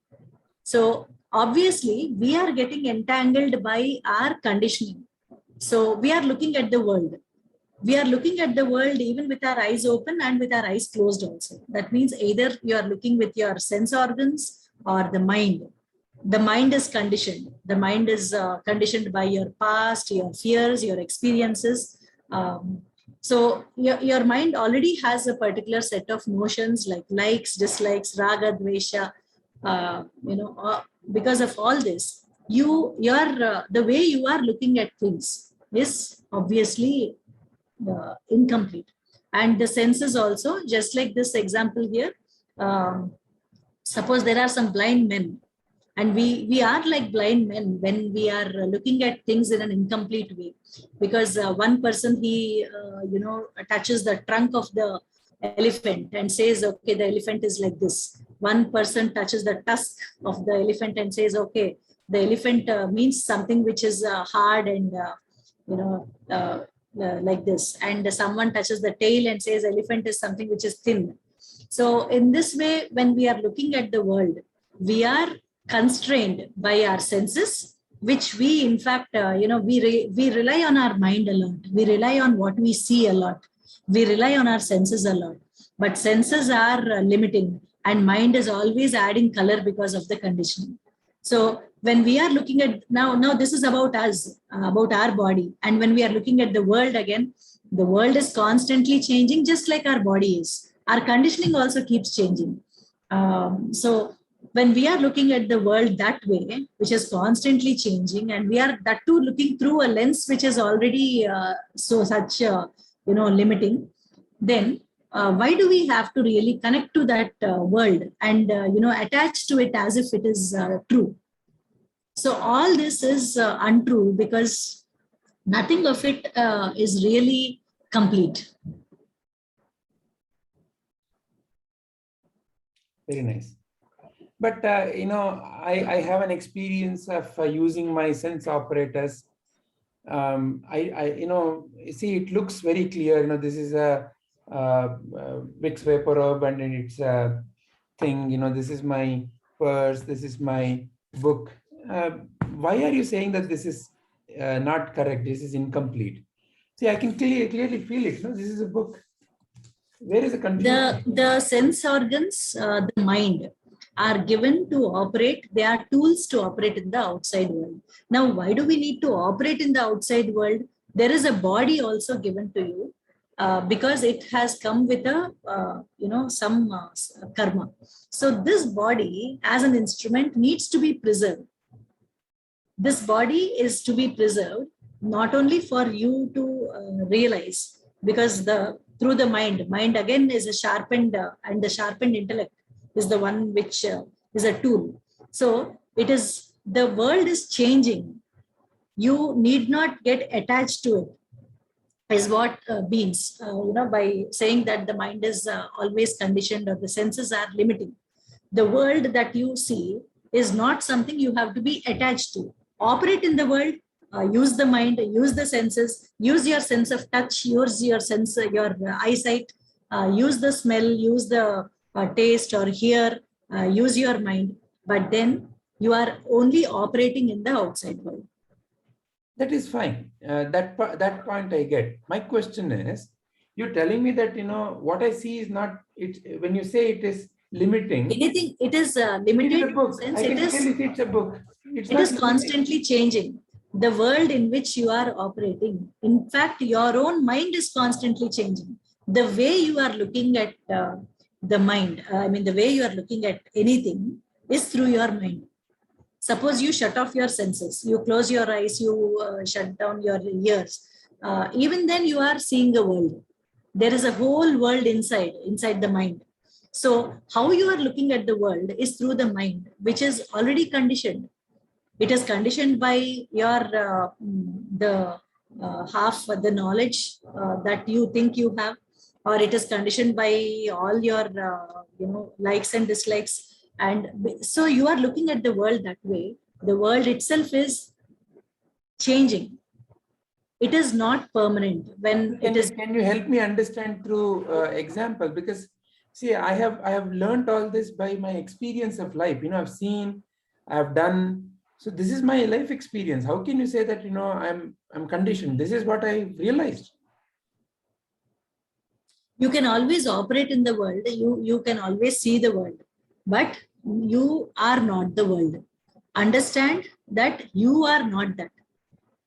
So obviously we are getting entangled by our conditioning. So we are looking at the world. We are looking at the world even with our eyes open and with our eyes closed also. That means either you are looking with your sense organs or the mind. The mind is conditioned. The mind is conditioned by your past, your fears, your experiences. So your mind already has a particular set of notions like likes, dislikes, raga, dvesha. Because of all this, the way you are looking at things is obviously incomplete. And the senses also, just like this example here, suppose there are some blind men, and we are like blind men when we are looking at things in an incomplete way, because one person he touches the trunk of the elephant and says, okay, the elephant is like this. One person touches the tusk of the elephant and says, okay, the elephant means something which is hard and like this, and someone touches the tail and says elephant is something which is thin. So in this way, when we are looking at the world, we are constrained by our senses, which we in fact we rely on our mind a lot. We rely on what we see a lot. We rely on our senses a lot, but senses are limiting, and mind is always adding color because of the conditioning. So when we are looking at now this is about us, about our body, and when we are looking at the world again, the world is constantly changing, just like our body is. Our conditioning also keeps changing. So when we are looking at the world that way, which is constantly changing, and we are that too looking through a lens which is already limiting, then why do we have to really connect to that world and attach to it as if it is true? So all this is untrue, because nothing of it is really complete. Very nice. But I have an experience of using my sense operators. See, it looks very clear. This is a Vicks VapoRub, and it's a thing. This is my purse. This is my book. Why are you saying that this is not correct? This is incomplete. See, I can clearly feel it. This is a book. Where is the confusion? The sense organs, the mind, are given to operate. They are tools to operate in the outside world. Now, why do we need to operate in the outside world? There is a body also given to you because it has come with a some karma. So this body as an instrument needs to be preserved. This body is to be preserved not only for you to realize, because through the mind again is a sharpened and the sharpened intellect is the one which is a tool. So it is, the world is changing. You need not get attached to it, is what means, by saying that the mind is always conditioned or the senses are limiting. The world that you see is not something you have to be attached to. Operate in the world, use the mind, use the senses, use your sense of touch, use your sense, your eyesight, use the smell, use the taste or hear, use your mind, but then you are only operating in the outside world. That is fine. That point I get. My question is, you're telling me that what I see is not it. When you say it is limiting, anything, it is limited. It is a book. Sense, I can clearly see it's a book. It is constantly changing. The world in which you are operating, in fact, your own mind is constantly changing. The way you are looking at the mind, the way you are looking at anything is through your mind. Suppose you shut off your senses, you close your eyes, you shut down your ears. Even then you are seeing a world. There is a whole world inside the mind. So how you are looking at the world is through the mind, which is already conditioned. It is conditioned by your half the knowledge that you think you have, or it is conditioned by all your likes and dislikes. And so you are looking at the world that way. The world itself is changing. it is not permanent. When it is, Can you help me understand through example? Because see, I have learned all this by my experience of life. I've seen, I've done. So this is my life experience. How can you say that I'm conditioned? This is what I realized. you can always operate in the world. You can always see the world, but you are not the world. Understand that you are not that.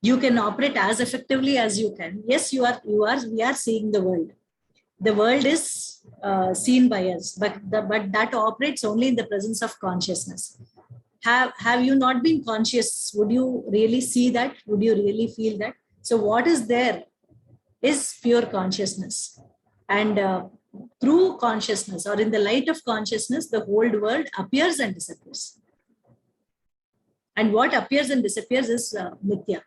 You can operate as effectively as you can. Yes, we are seeing the world. The world is seen by us, but that operates only in the presence of consciousness. Have you not been conscious? Would you really see that? Would you really feel that? So what is there is pure consciousness. And through consciousness, or in the light of consciousness, the whole world appears and disappears. And what appears and disappears is mithya.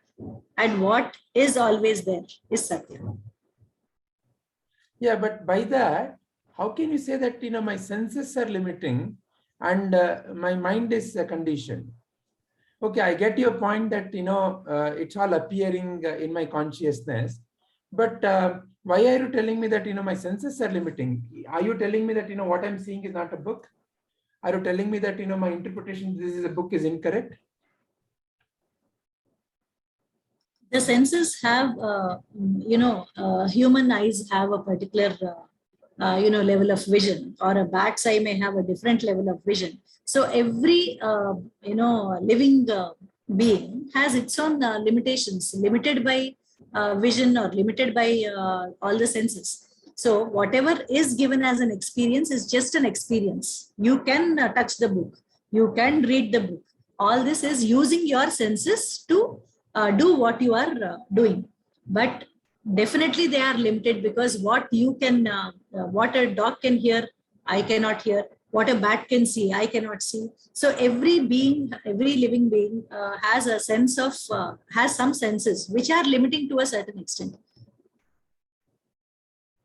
And what is always there is satya. Yeah, but by that, how can you say that my senses are limiting and my mind is conditioned? Okay, I get your point that it's all appearing in my consciousness, but why are you telling me that my senses are limiting? Are you telling me that what I'm seeing is not a book? Are you telling me that my interpretation this is a book is incorrect? The senses have, human eyes have a particular, level of vision, or a bat's eye may have a different level of vision. So every, living being has its own limitations, limited by vision or limited by all the senses. So whatever is given as an experience is just an experience. You can touch the book, you can read the book. All this is using your senses to do what you are doing, but definitely they are limited, because what you can, what a dog can hear, I cannot hear. What a bat can see, I cannot see. So every being, every living being has a sense of, has some senses which are limiting to a certain extent.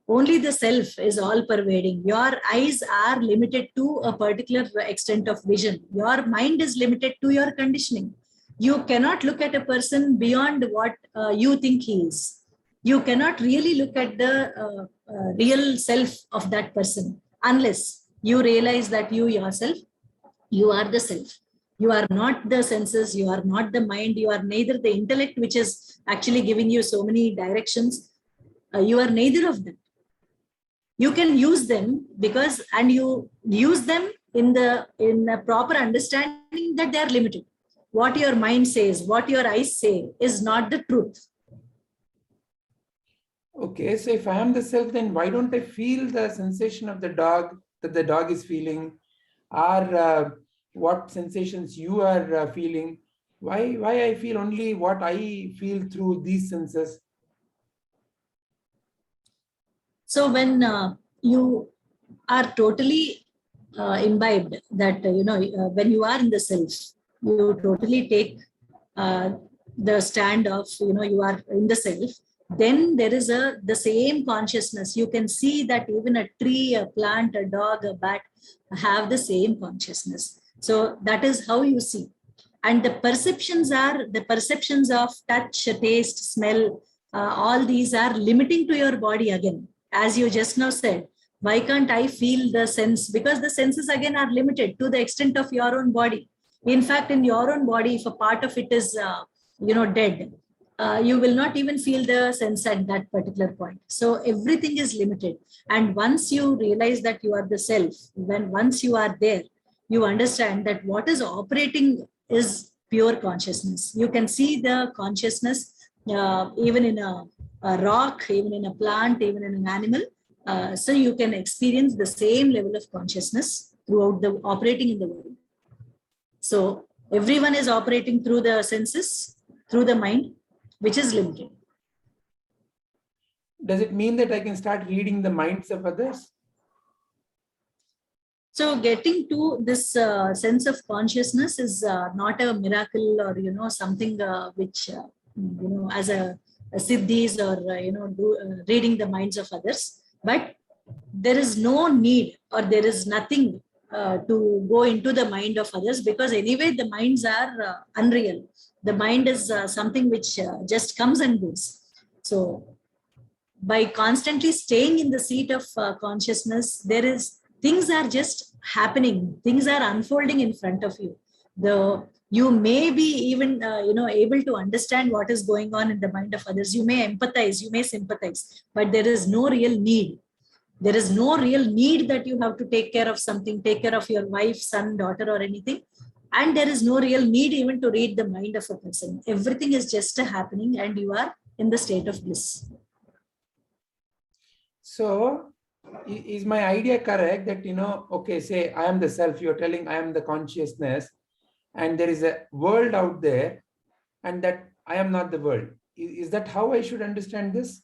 Only the self is all pervading. Your eyes are limited to a particular extent of vision. Your mind is limited to your conditioning. You cannot look at a person beyond what you think he is. You cannot really look at the real self of that person unless you realize that you yourself, you are the self. You are not the senses, you are not the mind, you are neither the intellect, which is actually giving you so many directions. You are neither of them. You can use them because, and you use them in a proper understanding that they are limited. What your mind says, what your eyes say is not the truth. Okay, so if I am the self, then why don't I feel the sensation of the dog that the dog is feeling, or what sensations you are feeling? Why I feel only what I feel through these senses? So when you are totally imbibed that, when you are in the self, you totally take the stand of, you are in the self, then there is the same consciousness. You can see that even a tree, a plant, a dog, a bat have the same consciousness. So that is how you see. And the perceptions of touch, taste, smell, all these are limiting to your body again. As you just now said, why can't I feel the sense? Because the senses again are limited to the extent of your own body. In fact, in your own body, if a part of it is, dead, you will not even feel the sense at that particular point. So everything is limited. And once you realize that you are the self, once you are there, you understand that what is operating is pure consciousness. You can see the consciousness even in a rock, even in a plant, even in an animal. So you can experience the same level of consciousness throughout the operating in the world. So everyone is operating through the senses, through the mind, which is limited. Does it mean that I can start reading the minds of others? So getting to this sense of consciousness is not a miracle or, something which, as a siddhis or, reading the minds of others. But there is no need, or there is nothing to go into the mind of others, because anyway, the minds are unreal. The mind is something which just comes and goes. So by constantly staying in the seat of consciousness, things are just happening, things are unfolding in front of you. You may be even able to understand what is going on in the mind of others. You may empathize, you may sympathize, but there is no real need. There is no real need that you have to take care of something, take care of your wife, son, daughter, or anything. And there is no real need even to read the mind of a person. Everything is just happening and you are in the state of bliss. So is my idea correct that, okay, say I am the self, you're telling I am the consciousness, and there is a world out there, and that I am not the world. Is that how I should understand this?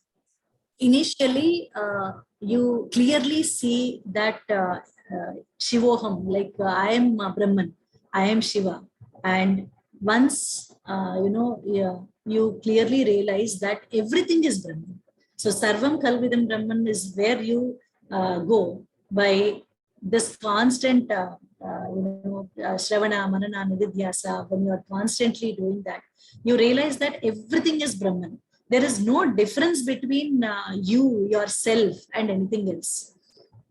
Initially, you clearly see that Shivoham, like I am Brahman, I am Shiva. And once, you clearly realize that everything is Brahman. So Sarvam Kalvidam Brahman is where you go by this constant Shravana, Manana, Nididhyasa. When you are constantly doing that, you realize that everything is Brahman. There is no difference between yourself and anything else.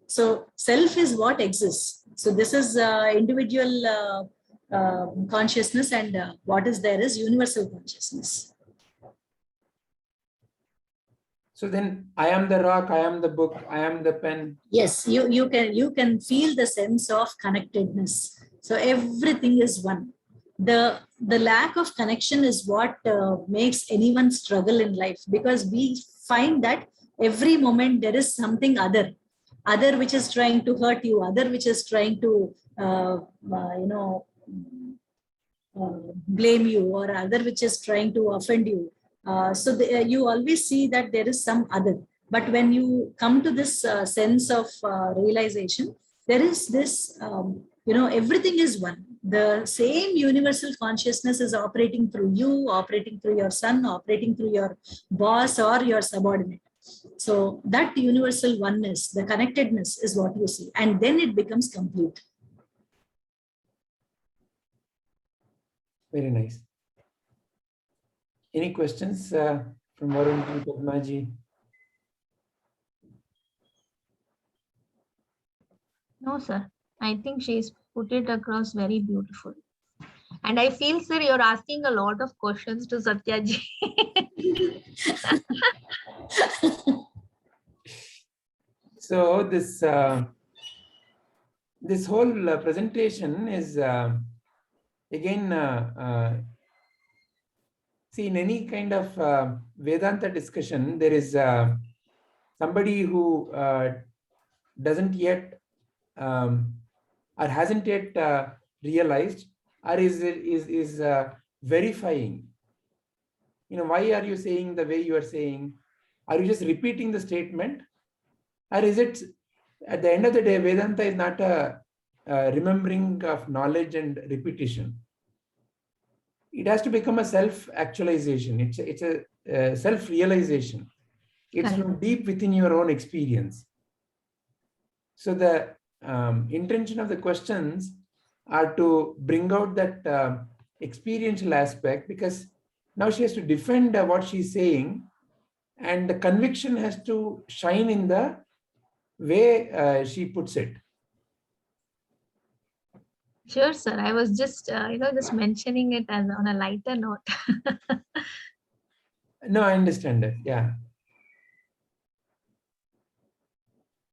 So self is what exists. So this is individual consciousness, and what is there is universal consciousness. So then I am the rock, I am the book, I am the pen. Yes, you can feel the sense of connectedness. So everything is one. The lack of connection is what makes anyone struggle in life, because we find that every moment there is something other which is trying to hurt you, other which is trying to blame you, or other which is trying to offend you. You always see that there is some other. But when you come to this sense of realization, there is this, everything is one. The same universal consciousness is operating through you, operating through your son, operating through your boss or your subordinate. So that universal oneness, the connectedness is what you see. And then it becomes complete. Very nice. Any questions from Varun, Padmaji? No, sir. I think she's put it across very beautiful. And I feel, sir, you're asking a lot of questions to Satyaji. So this whole presentation is again, see, in any kind of Vedanta discussion, there is somebody who doesn't yet or hasn't yet realized, or is verifying. Why are you saying the way you are saying? Are you just repeating the statement? Or is it, at the end of the day, Vedanta is not a remembering of knowledge and repetition. It has to become a self-actualization. It's a self-realization. It's from deep within your own experience. So the intention of the questions are to bring out that experiential aspect, because now she has to defend what she's saying, and the conviction has to shine in the way she puts it. Sure, sir. I was just, just mentioning it as on a lighter note. No, I understand it. Yeah.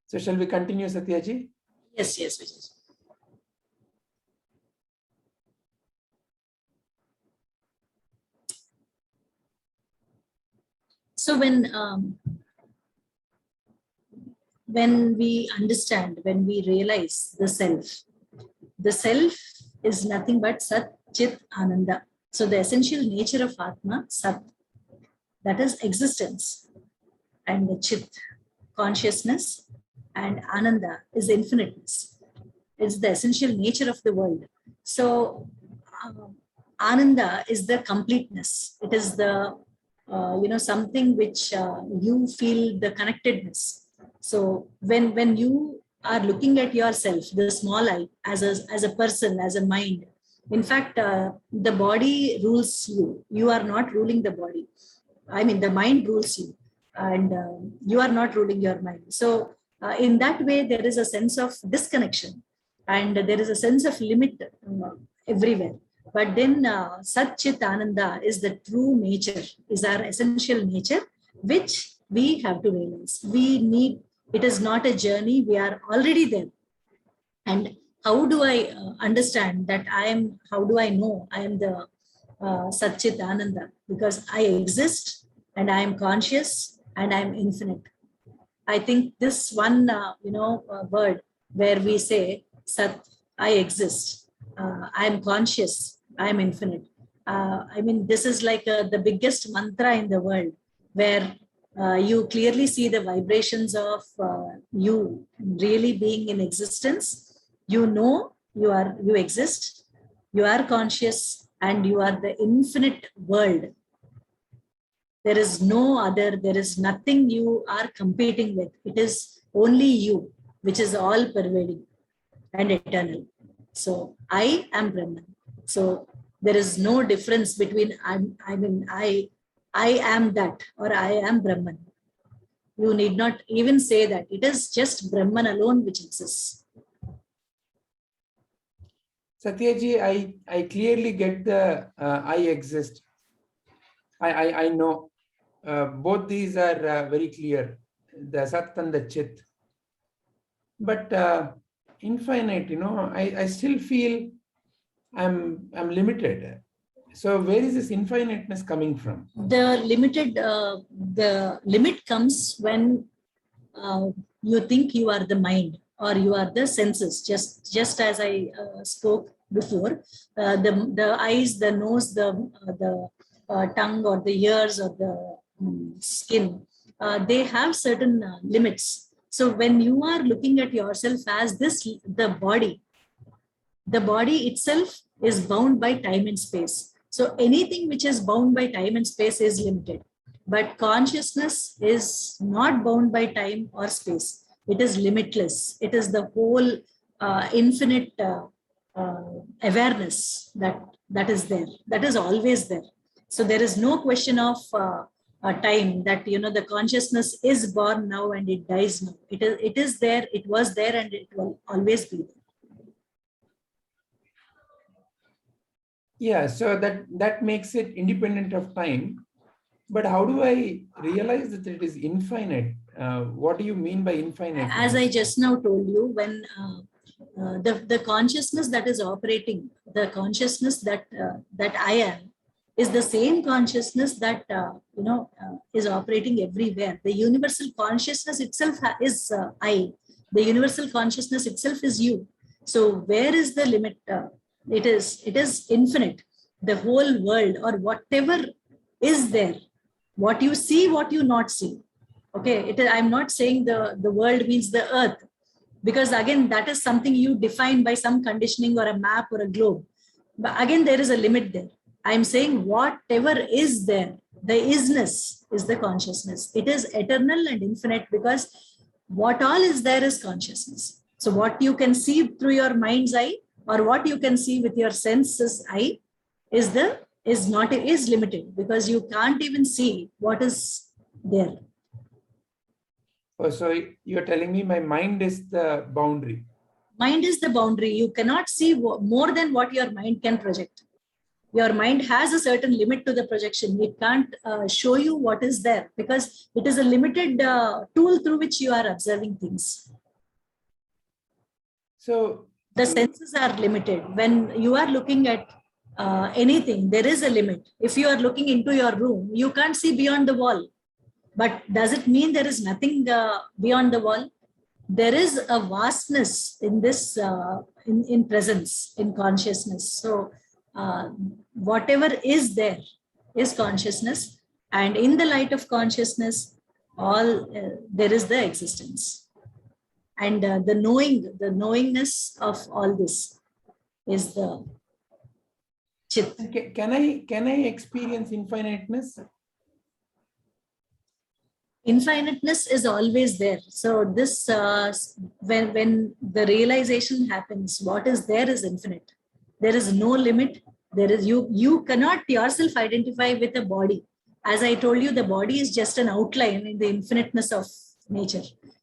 So shall we continue, Satyaji? Yes, Vijay. So when we understand, when we realize the self is nothing but Sat, Chit, Ananda. So the essential nature of Atma, Sat, that is existence, and the Chit, consciousness, and Ananda is infiniteness. It's the essential nature of the world. So Ananda is the completeness. It is the something which you feel the connectedness. So when you are looking at yourself, the small I, as a person, as a mind, in fact, the body rules you. You are not ruling the body. I mean, the mind rules you, and you are not ruling your mind. So in that way, there is a sense of disconnection, and there is a sense of limit everywhere. But then Sat Chit Ananda is the true nature, is our essential nature, which we have to realize. We need, it is not a journey, we are already there. And how do I understand that I am, how do I know I am the Sat Chit Ananda? Because I exist and I am conscious and I am infinite. I think this one, word where we say Sat, I exist, I am conscious, I am infinite. I mean, this is like the biggest mantra in the world, where you clearly see the vibrations of you really being in existence. You know you exist, you are conscious, and you are the infinite world. There is no other, there is nothing you are competing with. It is only you, which is all pervading and eternal. So I am Brahman. So there is no difference between I am that, or I am Brahman. You need not even say that. It is just Brahman alone which exists. Satyaji, I clearly get the I exist. I know. Both these are very clear, the Sat and the Chit. But infinite, I still feel I'm limited. So where is this infiniteness coming from? The limit comes when you think you are the mind or you are the senses. Just as I spoke before, the eyes, the nose, the tongue, or the ears, or the skin, they have certain limits. So when you are looking at yourself as this, the body itself is bound by time and space. So anything which is bound by time and space is limited. But consciousness is not bound by time or space. It is limitless. It is the whole infinite awareness that is there. That is always there. So there is no question of time that, the consciousness is born now and it dies now. It is there, it was there, and it will always be there. Yeah, so that makes it independent of time. But how do I realize that it is infinite? What do you mean by infinite? As I just now told you, when the consciousness that is operating, the consciousness that I am, is the same consciousness that is operating everywhere. The universal consciousness itself is I. The universal consciousness itself is you. So where is the limit? It is infinite. The whole world, or whatever is there, what you see, what you not see. Okay, I'm not saying the world means the earth, because again, that is something you define by some conditioning or a map or a globe. But again, there is a limit there. I'm saying whatever is there, the isness is the consciousness. It is eternal and infinite, because what all is there is consciousness. So what you can see through your mind's eye, or what you can see with your senses eye, is limited, because you can't even see what is there. Oh, so you're telling me my mind is the boundary. Mind is the boundary. You cannot see more than what your mind can project. Your mind has a certain limit to the projection. It can't show you what is there, because it is a limited tool through which you are observing things. So the senses are limited. When you are looking at anything, there is a limit. If you are looking into your room, you can't see beyond the wall. But does it mean there is nothing beyond the wall? There is a vastness in this, in presence, in consciousness. So whatever is there is consciousness, and in the light of consciousness, there is the existence, and the knowingness of all this is the Chit. Can I experience infiniteness? Infiniteness is always there. So this, when the realization happens, what is there is infinite. There is no limit. There is you cannot yourself identify with a body. as I told you, the body is just an outline in the infiniteness of nature.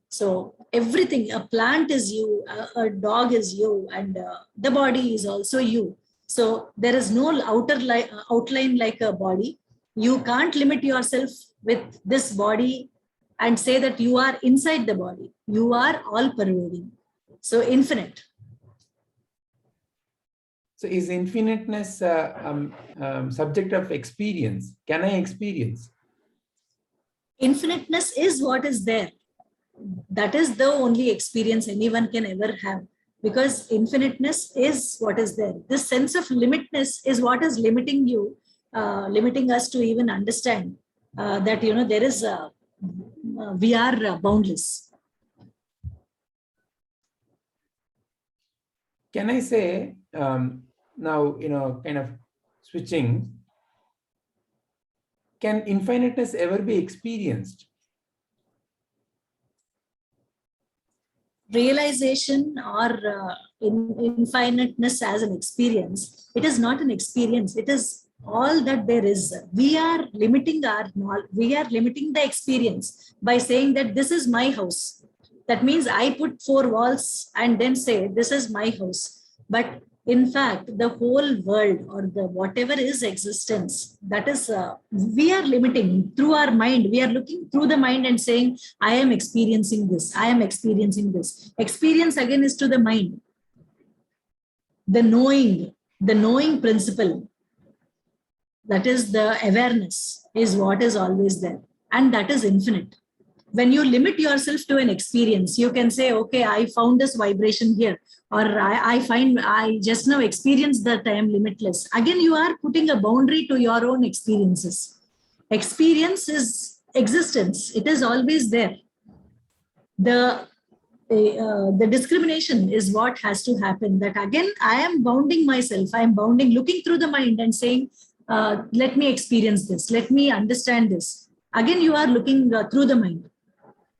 So everything, a plant is you, a dog is you, and the body is also you. So there is no outline like a body. You can't limit yourself with this body and say that you are inside the body. You are all pervading. So infinite. So is infiniteness subject of experience? Can I experience? Infiniteness is what is there. That is the only experience anyone can ever have, because infiniteness is what is there. This sense of limitness is what is limiting you, limiting us to even understand that, you know, there is we are boundless. Can I say now, you know, kind of switching, can infiniteness ever be experienced? Realization or infiniteness as an experience, it is not an experience. It is all that there is. We are limiting our knowledge. We are limiting the experience by saying that this is my house. That means I put 4 walls and then say this is my house. But in fact, the whole world or the whatever is existence, that is, we are limiting through our mind. We are looking through the mind and saying, I am experiencing this. I am experiencing this. Experience again is to the mind. The knowing principle, that is the awareness, is what is always there. And that is infinite. When you limit yourself to an experience, you can say, okay, I found this vibration here, or I just now experienced that I am limitless. Again, you are putting a boundary to your own experiences. Experience is existence. It is always there. The discrimination is what has to happen. That again, I am bounding myself. I am bounding, looking through the mind and saying, let me experience this. Let me understand this. Again, you are looking through the mind.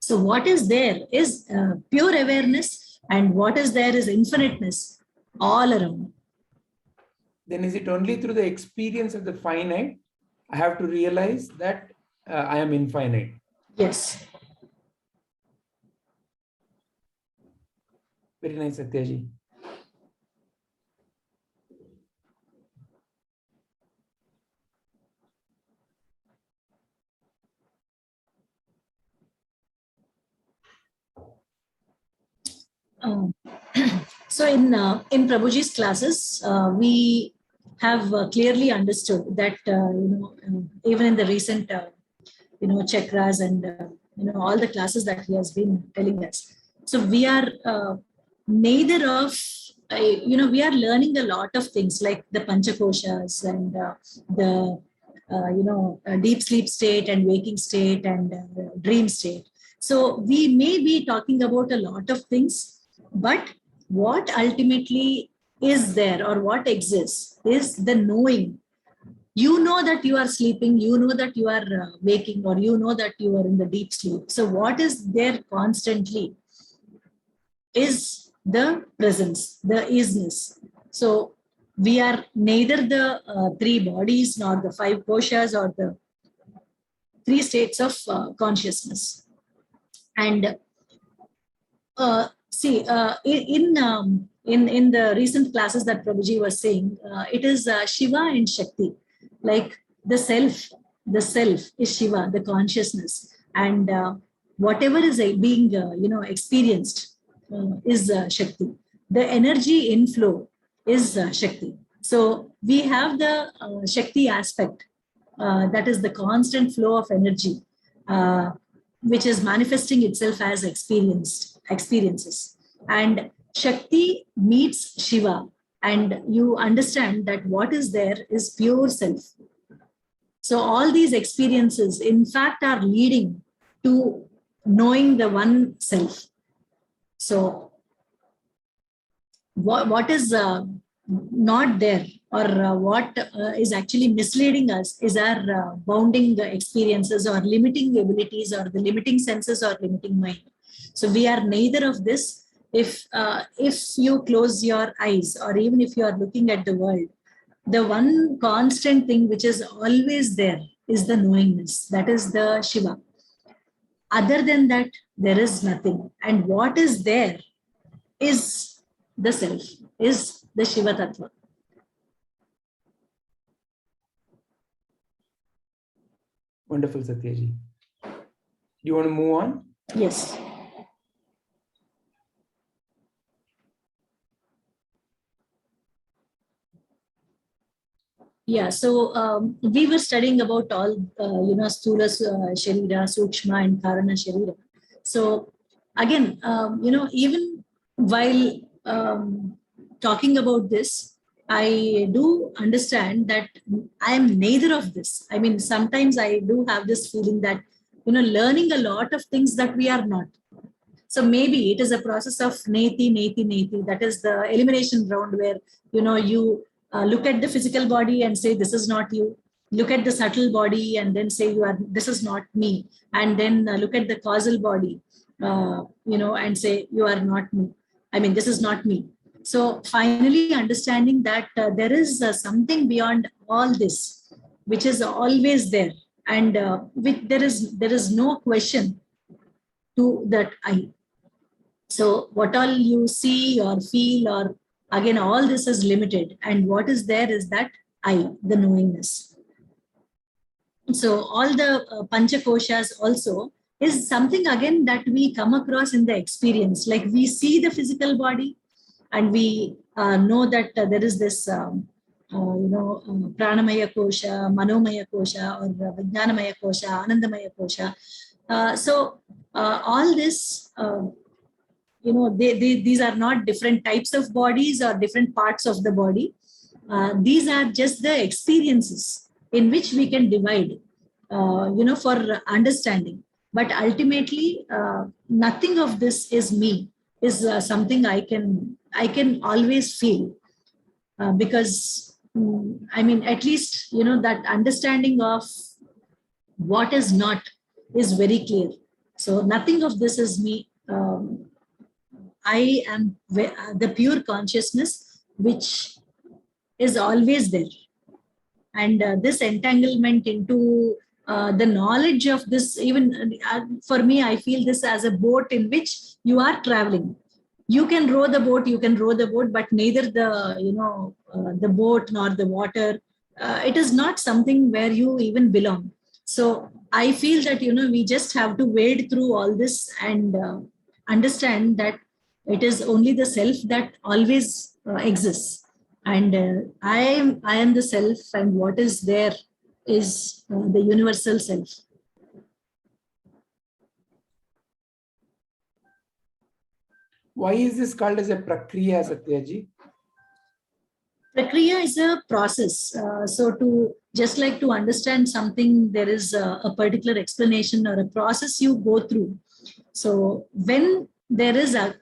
So what is there is pure awareness, and what is there is infiniteness all around. Then is it only through the experience of the finite I have to realize that I am infinite? Yes. Very nice, Satyaji. So in Prabhuji's classes, we have clearly understood that even in the recent chakras and all the classes that he has been telling us. So we are neither of we are learning a lot of things like the panchakoshas and the deep sleep state and waking state and dream state. So we may be talking about a lot of things, but what ultimately is there or what exists is the knowing. You know that you are sleeping, you know that you are waking, or you know that you are in the deep sleep. So what is there constantly is the presence, the isness. So we are neither the 3 bodies nor the 5 koshas or the 3 states of consciousness. And in the recent classes that Prabhuji was saying, it is Shiva and Shakti. Like the self is Shiva, the consciousness, and whatever is being experienced is Shakti. The energy inflow is Shakti. So we have the Shakti aspect, that is the constant flow of energy, which is manifesting itself as experiences. And Shakti meets Shiva, and you understand that what is there is pure self. So all these experiences, in fact, are leading to knowing the one self. So what is not there, or what is actually misleading us is our bounding experiences or limiting abilities or the limiting senses or limiting mind. So we are neither of this. If you close your eyes, or even if you are looking at the world, the one constant thing which is always there is the knowingness. That is the Shiva. Other than that, there is nothing. And what is there is the self, is the Shiva Tattva. Wonderful, Satyaji. Do you want to move on? Yes. Yeah, so we were studying about all, Sthula Sharira, Sukshma, and Karana Sharira. So again, even while talking about this, I do understand that I am neither of this. I mean, sometimes I do have this feeling that, learning a lot of things that we are not. So maybe it is a process of neti, neti, neti. That is the elimination round where, you look at the physical body and say, this is not you. Look at the subtle body and then say, this is not me. And then look at the causal body, and say, you are not me. I mean, this is not me. So finally understanding that there is something beyond all this, which is always there. And there is no question to that I. So what all you see or feel, or again, all this is limited. And what is there is that I, the knowingness. So all the Panchakoshas also is something again that we come across in the experience. Like we see the physical body and we know that there is this, Pranamaya Kosha, Manomaya Kosha, or Vijnanamaya Kosha, Anandamaya Kosha. So all this, these are not different types of bodies or different parts of the body. These are just the experiences in which we can divide, for understanding. But ultimately, nothing of this is me, is something I can always feel. Because, at least, that understanding of what is not is very clear. So nothing of this is me. I am the pure consciousness, which is always there. And this entanglement into the knowledge of this, even for me, I feel this as a boat in which you are traveling. You can row the boat, but neither the boat nor the water, it is not something where you even belong. So I feel that, we just have to wade through all this and understand that it is only the self that always exists. And I am the self, and what is there is the universal self. Why is this called as a prakriya, Satyaji? Prakriya is a process. So just like to understand something, there is a particular explanation or a process you go through. So when there is a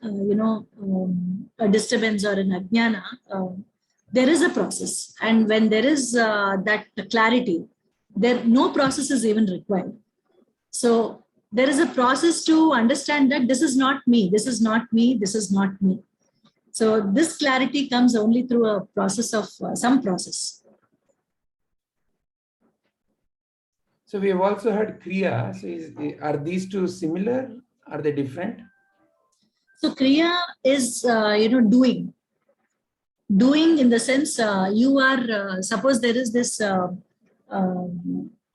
disturbance or an ajnana, there is a process. And when there is that clarity, no process is even required. So there is a process to understand that this is not me, this is not me, this is not me. So this clarity comes only through a process of some process. So we have also heard kriya. So are these two similar? Are they different? So kriya is, doing. Doing in the sense you are, suppose there is this,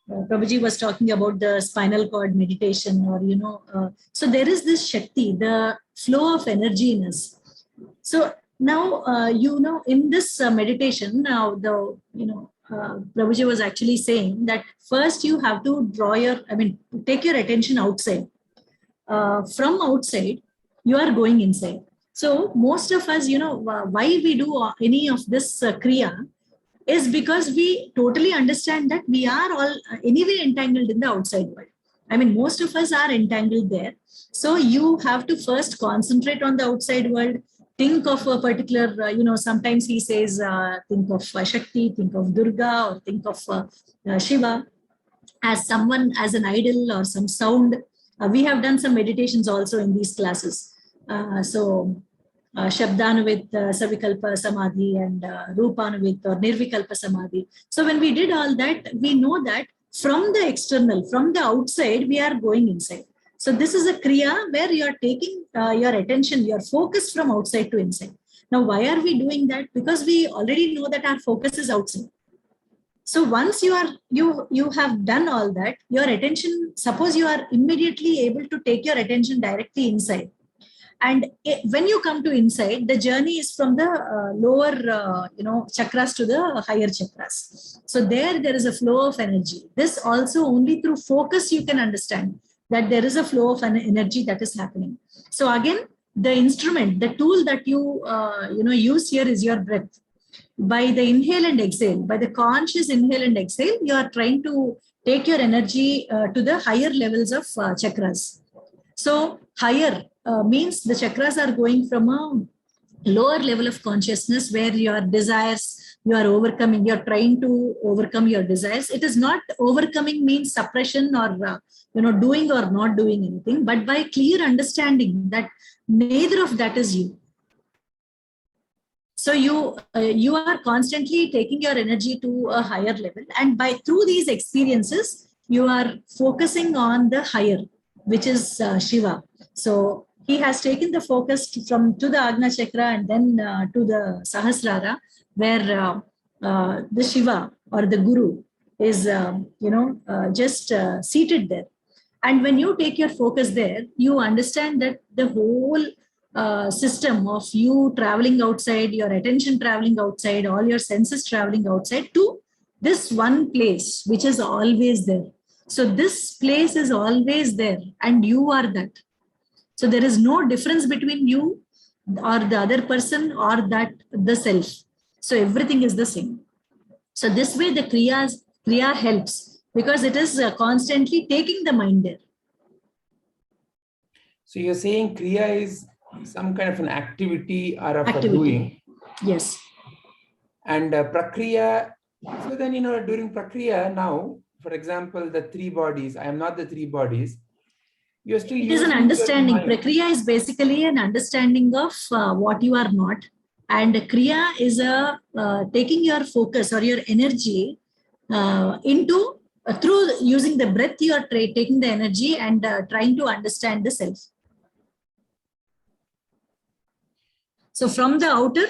Prabhuji was talking about the spinal cord meditation, or, so there is this Shakti, the flow of energy in us. So now, in this meditation, now Prabhuji was actually saying that first you have to take your attention outside. From outside, you are going inside. So most of us, why we do any of this kriya is because we totally understand that we are all anyway entangled in the outside world. Most of us are entangled there. So you have to first concentrate on the outside world, think of a particular, sometimes he says, think of Shakti, think of Durga, or think of Shiva as someone, as an idol or some sound. We have done some meditations also in these classes. Shabdanuvit Savikalpa Samadhi and Rupanuvit or Nirvikalpa Samadhi. So when we did all that, we know that from the external, from the outside, we are going inside. So this is a Kriya where you are taking your attention, your focus from outside to inside. Now, why are we doing that? Because we already know that our focus is outside. So once you have done all that, your attention, suppose you are immediately able to take your attention directly inside. And when you come to inside, the journey is from the lower, chakras to the higher chakras. So there is a flow of energy. This also only through focus you can understand that there is a flow of an energy that is happening. So again, the instrument, the tool that you use here is your breath. By the inhale and exhale, by the conscious inhale and exhale, you are trying to take your energy to the higher levels of chakras. So higher means the chakras are going from a lower level of consciousness where your desires, you are overcoming, you're trying to overcome your desires. It is not overcoming means suppression or, doing or not doing anything, but by clear understanding that neither of that is you. So you are constantly taking your energy to a higher level, and through these experiences, you are focusing on the higher, which is Shiva. So he has taken the focus to the Agna Chakra and then to the Sahasrara, where the Shiva or the Guru is, just seated there. And when you take your focus there, you understand that the whole system of you traveling outside, your attention traveling outside, all your senses traveling outside to this one place, which is always there. So this place is always there and you are that. So there is no difference between you or the other person or the self. So everything is the same. So this way the Kriya helps because it is constantly taking the mind there. So you're saying Kriya is some kind of an activity or of a doing. Yes. And Prakriya, so then, during Prakriya now, for example, the three bodies, I am not the three bodies. You're still. It is an understanding. Prakriya is basically an understanding of what you are not. And Kriya is taking your focus or your energy into, through using the breath, you are taking the energy and trying to understand the self. So from the outer,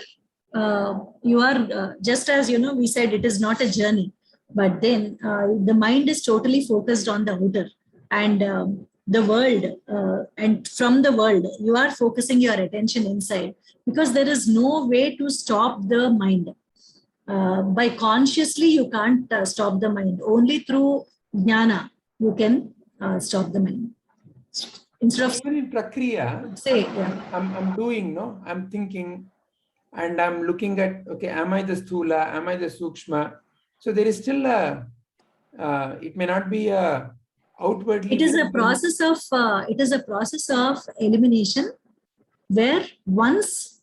you are just as, we said, it is not a journey, but then the mind is totally focused on the outer and the world. And from the world, you are focusing your attention inside because there is no way to stop the mind. By consciously, you can't stop the mind. Only through jnana, you can stop the mind. Instead of even in Prakriya, I'm doing, I'm thinking and I'm looking at, okay, am I the Sthula? Am I the Sukshma? So there is still it may not be outwardly. It is a process of elimination where once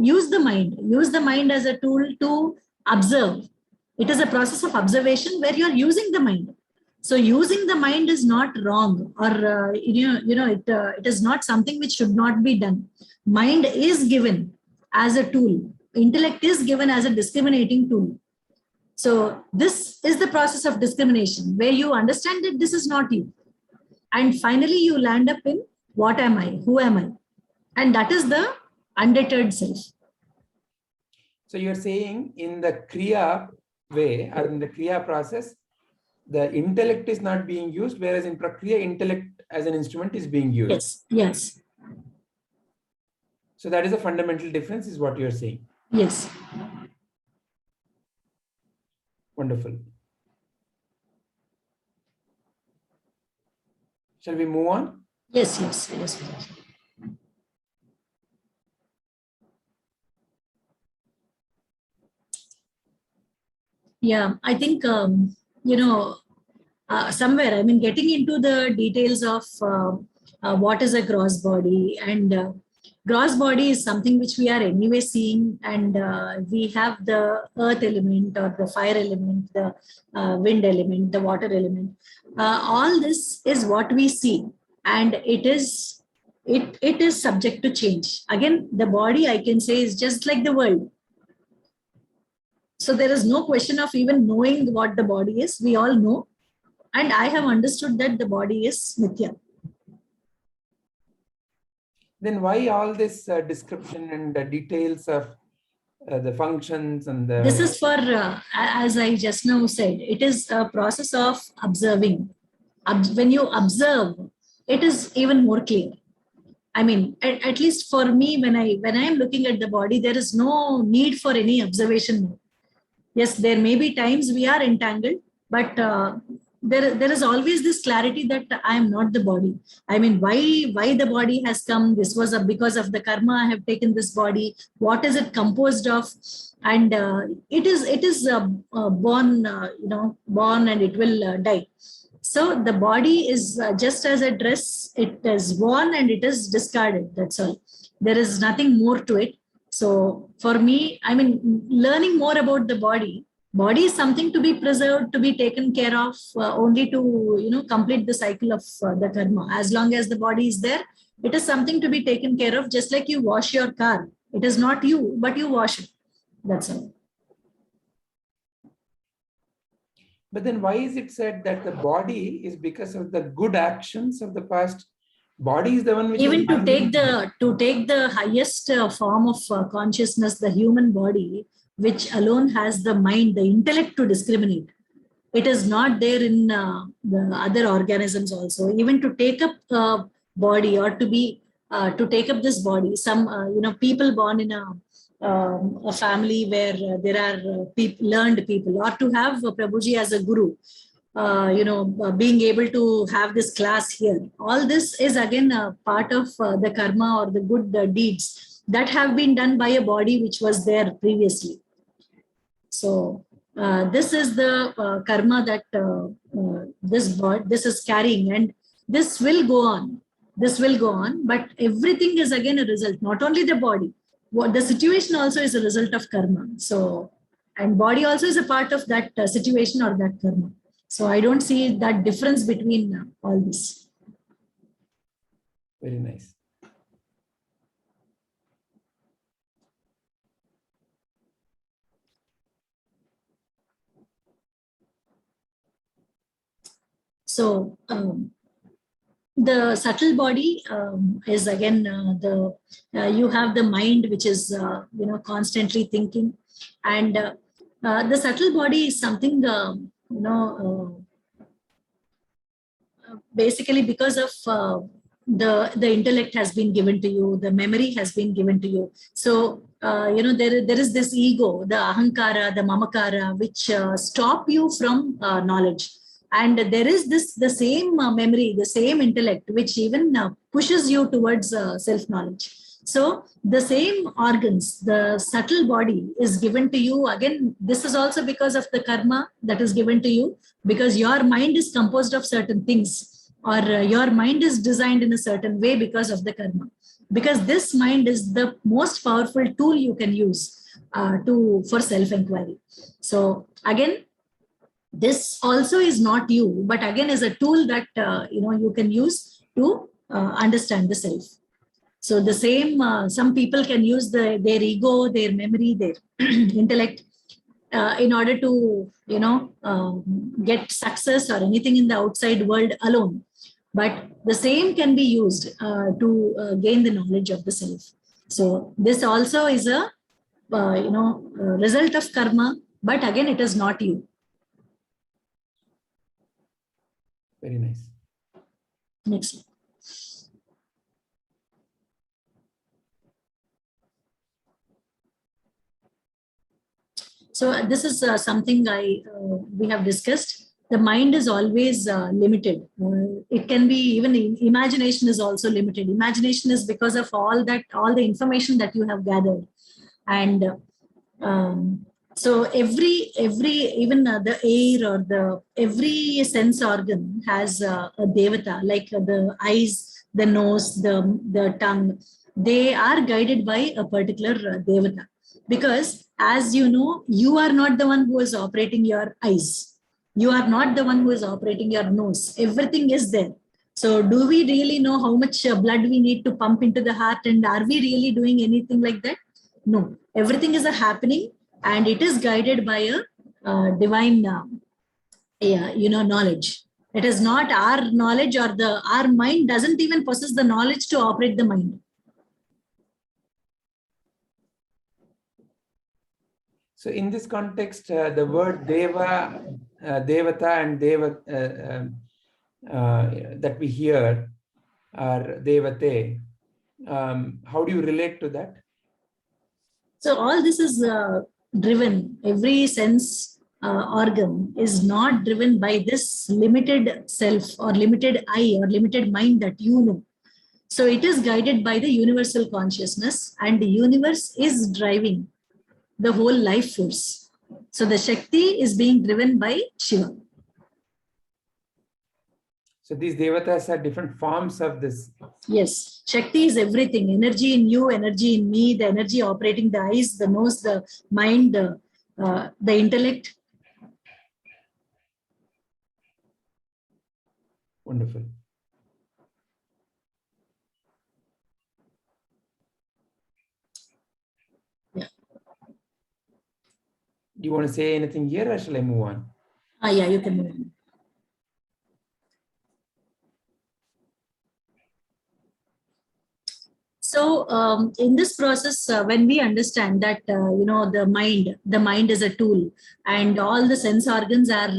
use the mind as a tool to observe. It is a process of observation where you are using the mind. So using the mind is not wrong, or it is not something which should not be done. Mind is given as a tool. Intellect is given as a discriminating tool. So this is the process of discrimination where you understand that this is not you. And finally, you land up in what am I? Who am I? And that is the undeterred self. So you're saying in the Kriya way or in the Kriya process, the intellect is not being used, whereas in Prakriya, intellect as an instrument is being used. Yes. Yes. So that is a fundamental difference, is what you're saying. Yes. Wonderful. Shall we move on? Yes. Yeah, I think, somewhere, getting into the details of what is a gross body, and gross body is something which we are anyway seeing, and we have the earth element or the fire element, the wind element, the water element. All this is what we see, and it is subject to change. Again, the body, I can say, is just like the world. So there is no question of even knowing what the body is. We all know. and I have understood that the body is mithya. Then why all this description and the details of the functions and the... This is for, as I just now said, it is a process of observing. When you observe, it is even more clear. I mean, at least for me, when I am looking at the body, there is no need for any observation. Yes, there may be times we are entangled, but there is always this clarity that I am not the body. I mean, why the body has come? This was because of the karma I have taken this body. What is it composed of? And it is born, born and it will die. So the body is just as a dress. It is worn and it is discarded. That's all. There is nothing more to it. So for me, I mean, learning more about the body is something to be preserved, to be taken care of, only to, complete the cycle of the karma. As long as the body is there, it is something to be taken care of, just like you wash your car. It is not you, but you wash it. That's all. But then why is it said that the body is because of the good actions of the past? Body is the one which even is to take the highest form of consciousness, the human body, which alone has the mind, the intellect to discriminate. It is not there in the other organisms also. Even to take up body, or to take up this body, some people born in a family where there are learned people, or to have Prabhuji as a guru, being able to have this class here. All this is again a part of the karma or the good deeds that have been done by a body which was there previously. So this is the karma that this is carrying, and this will go on. This will go on, but everything is again a result. Not only the body, the situation also is a result of karma. So, and body also is a part of that situation or that karma. So I don't see that difference between all this. very nice. So the subtle body is again you have the mind which is constantly thinking, and the subtle body is something basically because of the intellect has been given to you, the memory has been given to you. So there is this ego, the ahankara, the mamakara, which stop you from knowledge. And there is the same memory, the same intellect, which even pushes you towards self-knowledge. So the same organs, the subtle body is given to you. Again, this is also because of the karma that is given to you, because your mind is composed of certain things, or your mind is designed in a certain way because of the karma. Because this mind is the most powerful tool you can use for self-inquiry. So again, this also is not you, but again is a tool that you can use to understand the self. So the same, some people can use their ego, their memory, their intellect in order to get success or anything in the outside world alone. But the same can be used to gain the knowledge of the self. So this also is a result of karma, but again it is not you. Very nice. Next slide. So this is something we have discussed. The mind is always limited. It can be even imagination is also limited. Imagination is because of all the information that you have gathered, and so every even the air or every sense organ has a devata, like the eyes, the nose, the tongue. They are guided by a particular devata, because as you know, you are not the one who is operating your eyes. You are not the one who is operating your nose. Everything is there. So do we really know how much blood we need to pump into the heart, and are we really doing anything like that? No, everything is happening, and it is guided by a divine knowledge. It is not our knowledge, or our mind doesn't even possess the knowledge to operate the mind. So in this context, the word Deva, Devata and Deva that we hear are Devate. How do you relate to that? So all this is driven, every sense organ is not driven by this limited self or limited I or limited mind that you know. So it is guided by the universal consciousness, and the universe is driving the whole life force. So the Shakti is being driven by Shiva. So these Devatas are different forms of this. Yes, Shakti is everything. Energy in you, energy in me, the energy operating the eyes, the nose, the mind, the intellect. Wonderful. Yeah. Do you want to say anything here, or shall I move on? Yeah, you can move on. So in this process, when we understand that, the mind is a tool, and all the sense organs are,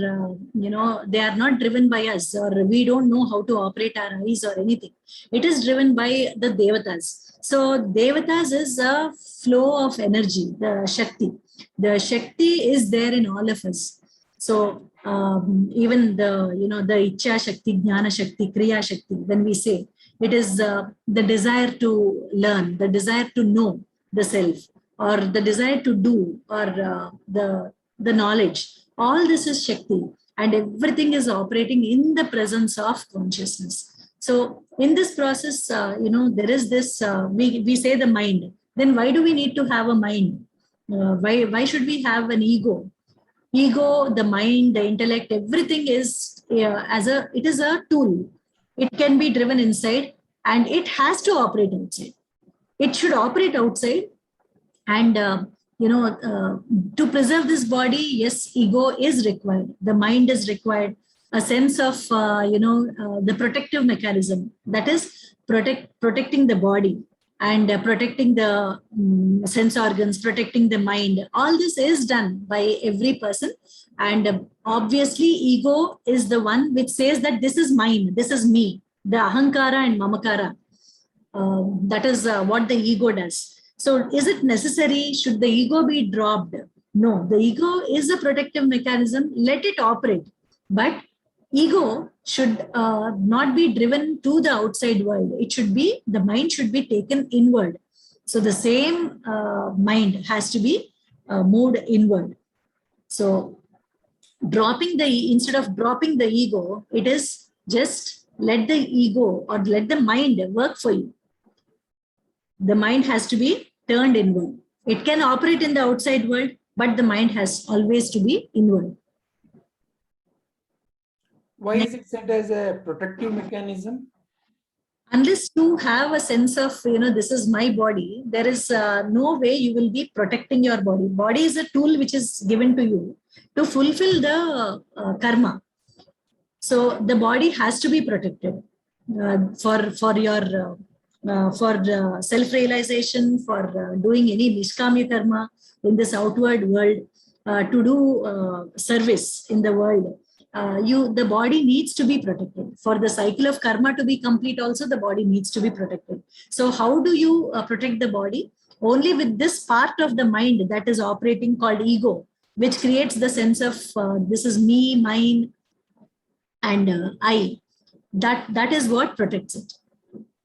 they are not driven by us, or we don't know how to operate our eyes or anything. It is driven by the Devatas. So Devatas is a flow of energy, the Shakti. The Shakti is there in all of us. So even the Ichcha Shakti, Jnana Shakti, Kriya Shakti, when we say, it is the desire to learn, the desire to know the self, or the desire to do, or the knowledge. All this is Shakti, and everything is operating in the presence of consciousness. So in this process, there is this, we say the mind. Then why do we need to have a mind? Why should we have an ego? Ego, the mind, the intellect, everything is it is a tool. It can be driven inside, and it has to operate outside. It should operate outside, and to preserve this body, yes, ego is required. The mind is required. A sense of the protective mechanism, that is protecting the body, and protecting the sense organs, protecting the mind. All this is done by every person. And obviously, ego is the one which says that this is mine, this is me, the ahankara and mamakara. That is what the ego does. So is it necessary? Should the ego be dropped? No, the ego is a protective mechanism. Let it operate. But ego should not be driven to the outside world. It should be, the mind should be taken inward. So the same mind has to be moved inward. So instead of dropping the ego, it is just let the ego or let the mind work for you. The mind has to be turned inward. It can operate in the outside world, but the mind has always to be inward. Why is it said as a protective mechanism? Unless you have a sense of, this is my body, there is no way you will be protecting your body. Body is a tool which is given to you to fulfill the karma. So the body has to be protected for your for self-realization, for doing any nishkamya karma in this outward world, to do service in the world. The body needs to be protected. For the cycle of karma to be complete also, the body needs to be protected. So how do you protect the body? Only with this part of the mind that is operating, called ego, which creates the sense of this is me, mine, and I. That is what protects it.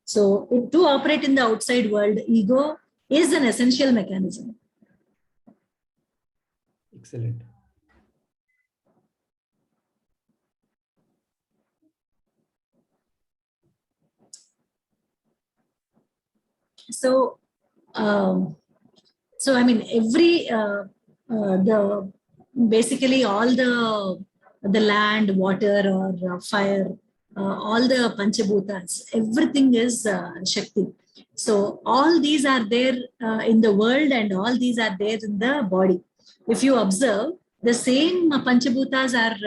So to operate in the outside world, ego is an essential mechanism. Excellent. So, I mean, basically all the land, water, or fire, all the Panchabhutas, everything is Shakti. So all these are there in the world, and all these are there in the body. If you observe, the same Panchabhutas are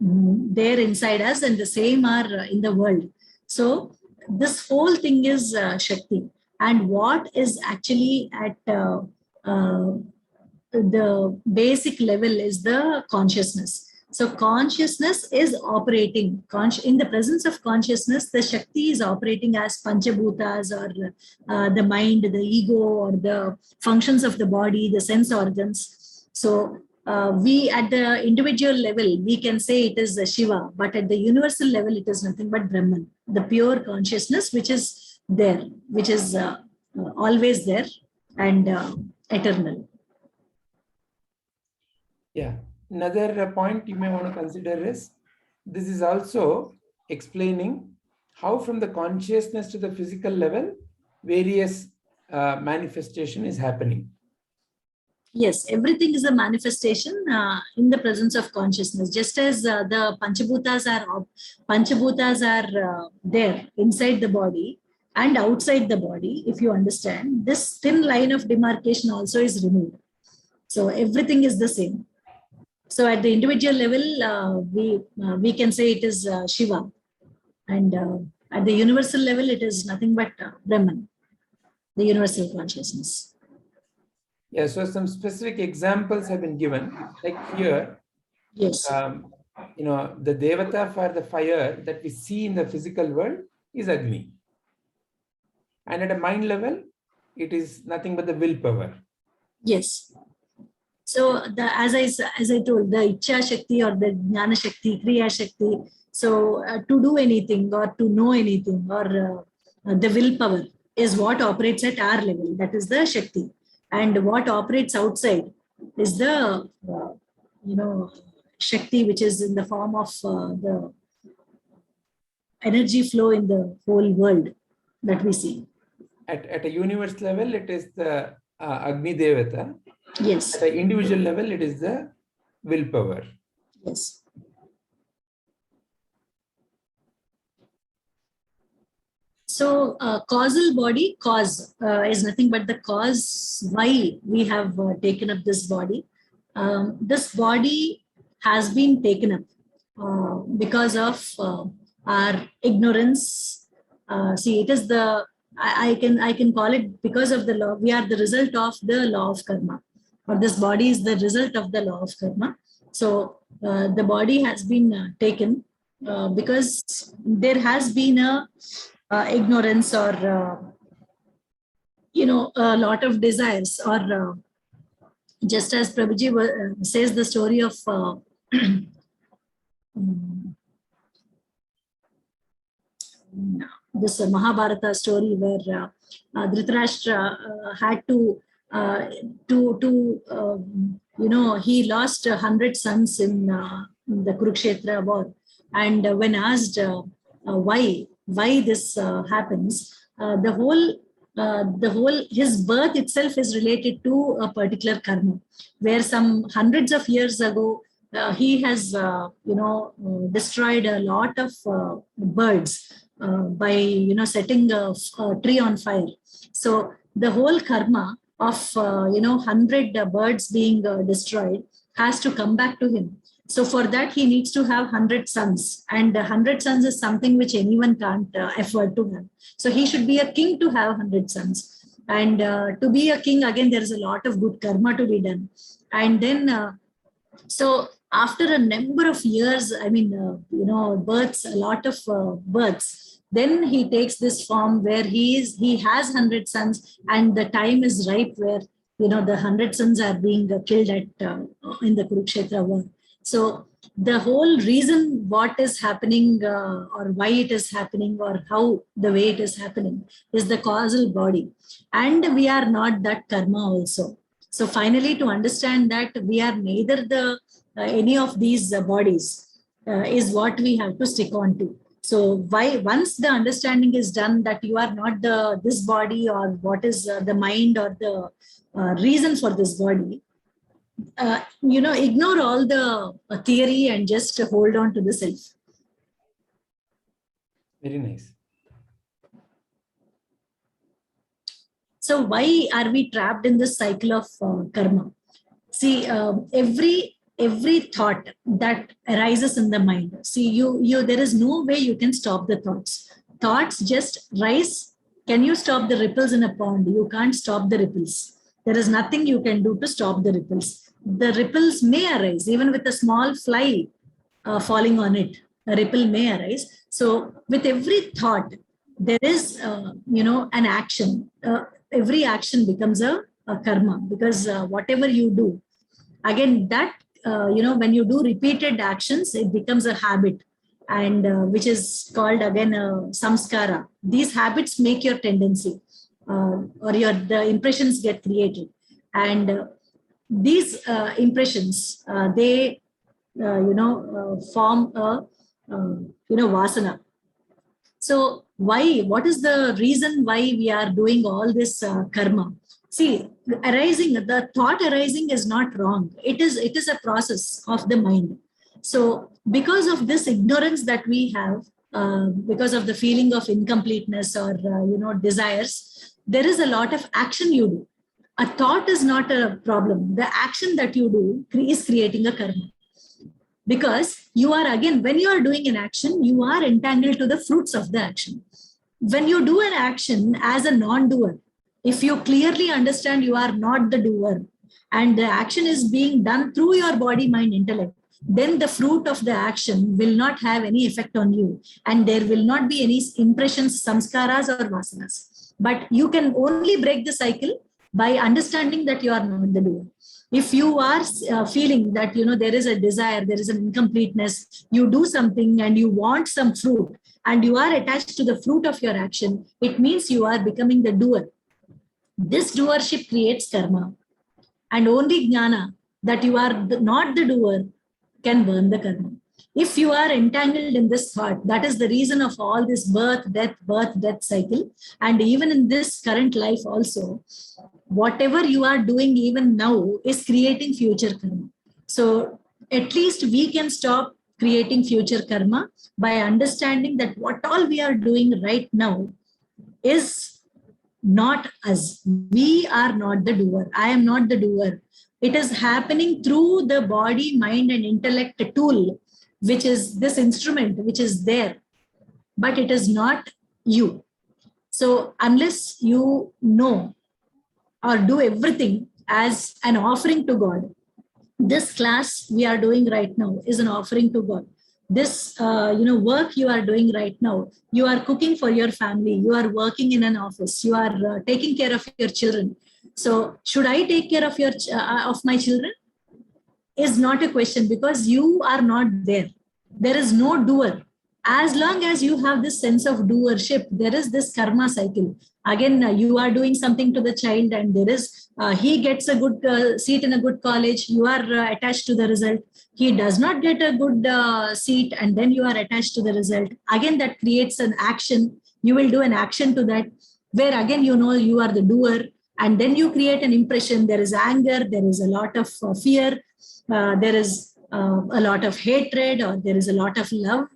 there inside us, and the same are in the world. So this whole thing is Shakti. And what is actually at the basic level is the consciousness. So consciousness is operating. In the presence of consciousness, the Shakti is operating as Panchabhutas, or the mind, the ego, or the functions of the body, the sense organs. So we at the individual level, we can say it is Shiva, but at the universal level, it is nothing but Brahman, the pure consciousness, which is there, which is always there and eternal. Yeah. Another point you may want to consider is this is also explaining how from the consciousness to the physical level, various manifestation is happening. Yes, everything is a manifestation in the presence of consciousness. Just as the Panchabhutas are there inside the body and outside the body, if you understand, this thin line of demarcation also is removed. So everything is the same. So at the individual level, we can say it is Shiva, and at the universal level, it is nothing but Brahman, the universal consciousness. Yeah, so some specific examples have been given, like here, Yes. The Devata for the fire that we see in the physical world is Agni. And at a mind level, it is nothing but the willpower. Yes. So as I told, the Ichcha Shakti or the Jnana Shakti, Kriya Shakti, so to do anything or to know anything or the willpower is what operates at our level. That is the Shakti. And what operates outside is the, Shakti, which is in the form of the energy flow in the whole world that we see. At a universe level, it is the Agni Devata. Yes. At an individual level, it is the willpower. Yes. So causal body, cause is nothing but the cause why we have taken up this body. This body has been taken up because of our ignorance. See, it is the, I can call it because of the law. We are the result of the law of karma, or this body is the result of the law of karma. So the body has been taken because there has been a ignorance or a lot of desires, or just as Prabhuji says the story of this Mahabharata story where Dhritarashtra had to he lost 100 sons in the Kurukshetra war, and when asked why this happens, the whole his birth itself is related to a particular karma, where some hundreds of years ago he has destroyed a lot of birds by setting a tree on fire. So the whole karma of 100 birds being destroyed has to come back to him. So for that, he needs to have 100 sons, and 100 sons is something which anyone can't afford to have. So he should be a king to have 100 sons. And to be a king, again, there is a lot of good karma to be done. And then, so after a number of years, births, a lot of births, then he takes this form where he has 100 sons, and the time is ripe where the 100 sons are being killed in the Kurukshetra war. So the whole reason what is happening or why it is happening or how the way it is happening is the causal body, and we are not that karma also. So finally, to understand that we are neither the any of these bodies is what we have to stick on to. So why, once the understanding is done that you are not this body, or what is the mind or the reason for this body, ignore all the theory and just hold on to the self. Very nice. So why are we trapped in this cycle of karma? See, every every thought that arises in the mind. See, there is no way you can stop the thoughts. Thoughts just rise. Can you stop the ripples in a pond? You can't stop the ripples. There is nothing you can do to stop the ripples. The ripples may arise even with a small fly falling on it. A ripple may arise. So with every thought, there is, an action. Every action becomes a karma, because whatever you do, again, that, when you do repeated actions, it becomes a habit, and which is called again samskara. These habits make your tendency, or the impressions get created. And these impressions, they, form a, vasana. So what is the reason why we are doing all this karma? See, the thought arising is not wrong. It is a process of the mind. So because of this ignorance that we have, because of the feeling of incompleteness or, desires, there is a lot of action you do. A thought is not a problem. The action that you do is creating a karma. Because you are, again, when you are doing an action, you are entangled to the fruits of the action. When you do an action as a non-doer, if you clearly understand you are not the doer and the action is being done through your body, mind, intellect, then the fruit of the action will not have any effect on you, and there will not be any impressions, samskaras or vasanas. But you can only break the cycle by understanding that you are not the doer. If you are feeling that, there is a desire, there is an incompleteness, you do something and you want some fruit and you are attached to the fruit of your action, it means you are becoming the doer. This doership creates karma, and only jnana, that you are not the doer, can burn the karma. If you are entangled in this thought, that is the reason of all this birth, death cycle. And even in this current life also, whatever you are doing even now is creating future karma. So at least we can stop creating future karma by understanding that what all we are doing right now is not us. We are not the doer. I am not the doer. It is happening through the body, mind, and intellect tool, which is this instrument, which is there, but it is not you. So unless you know or do everything as an offering to God, this class we are doing right now is an offering to God. This work you are doing right now, you are cooking for your family, you are working in an office, you are taking care of your children. So should I take care of of my children? Is not a question, because you are not there. There is no doer. As long as you have this sense of doership, there is this karma cycle. Again, you are doing something to the child and there is, he gets a good seat in a good college, you are attached to the result. He does not get a good seat and then you are attached to the result. Again, that creates an action. You will do an action to that, where again, you are the doer, and then you create an impression. There is anger, there is a lot of fear, there is a lot of hatred, or there is a lot of love.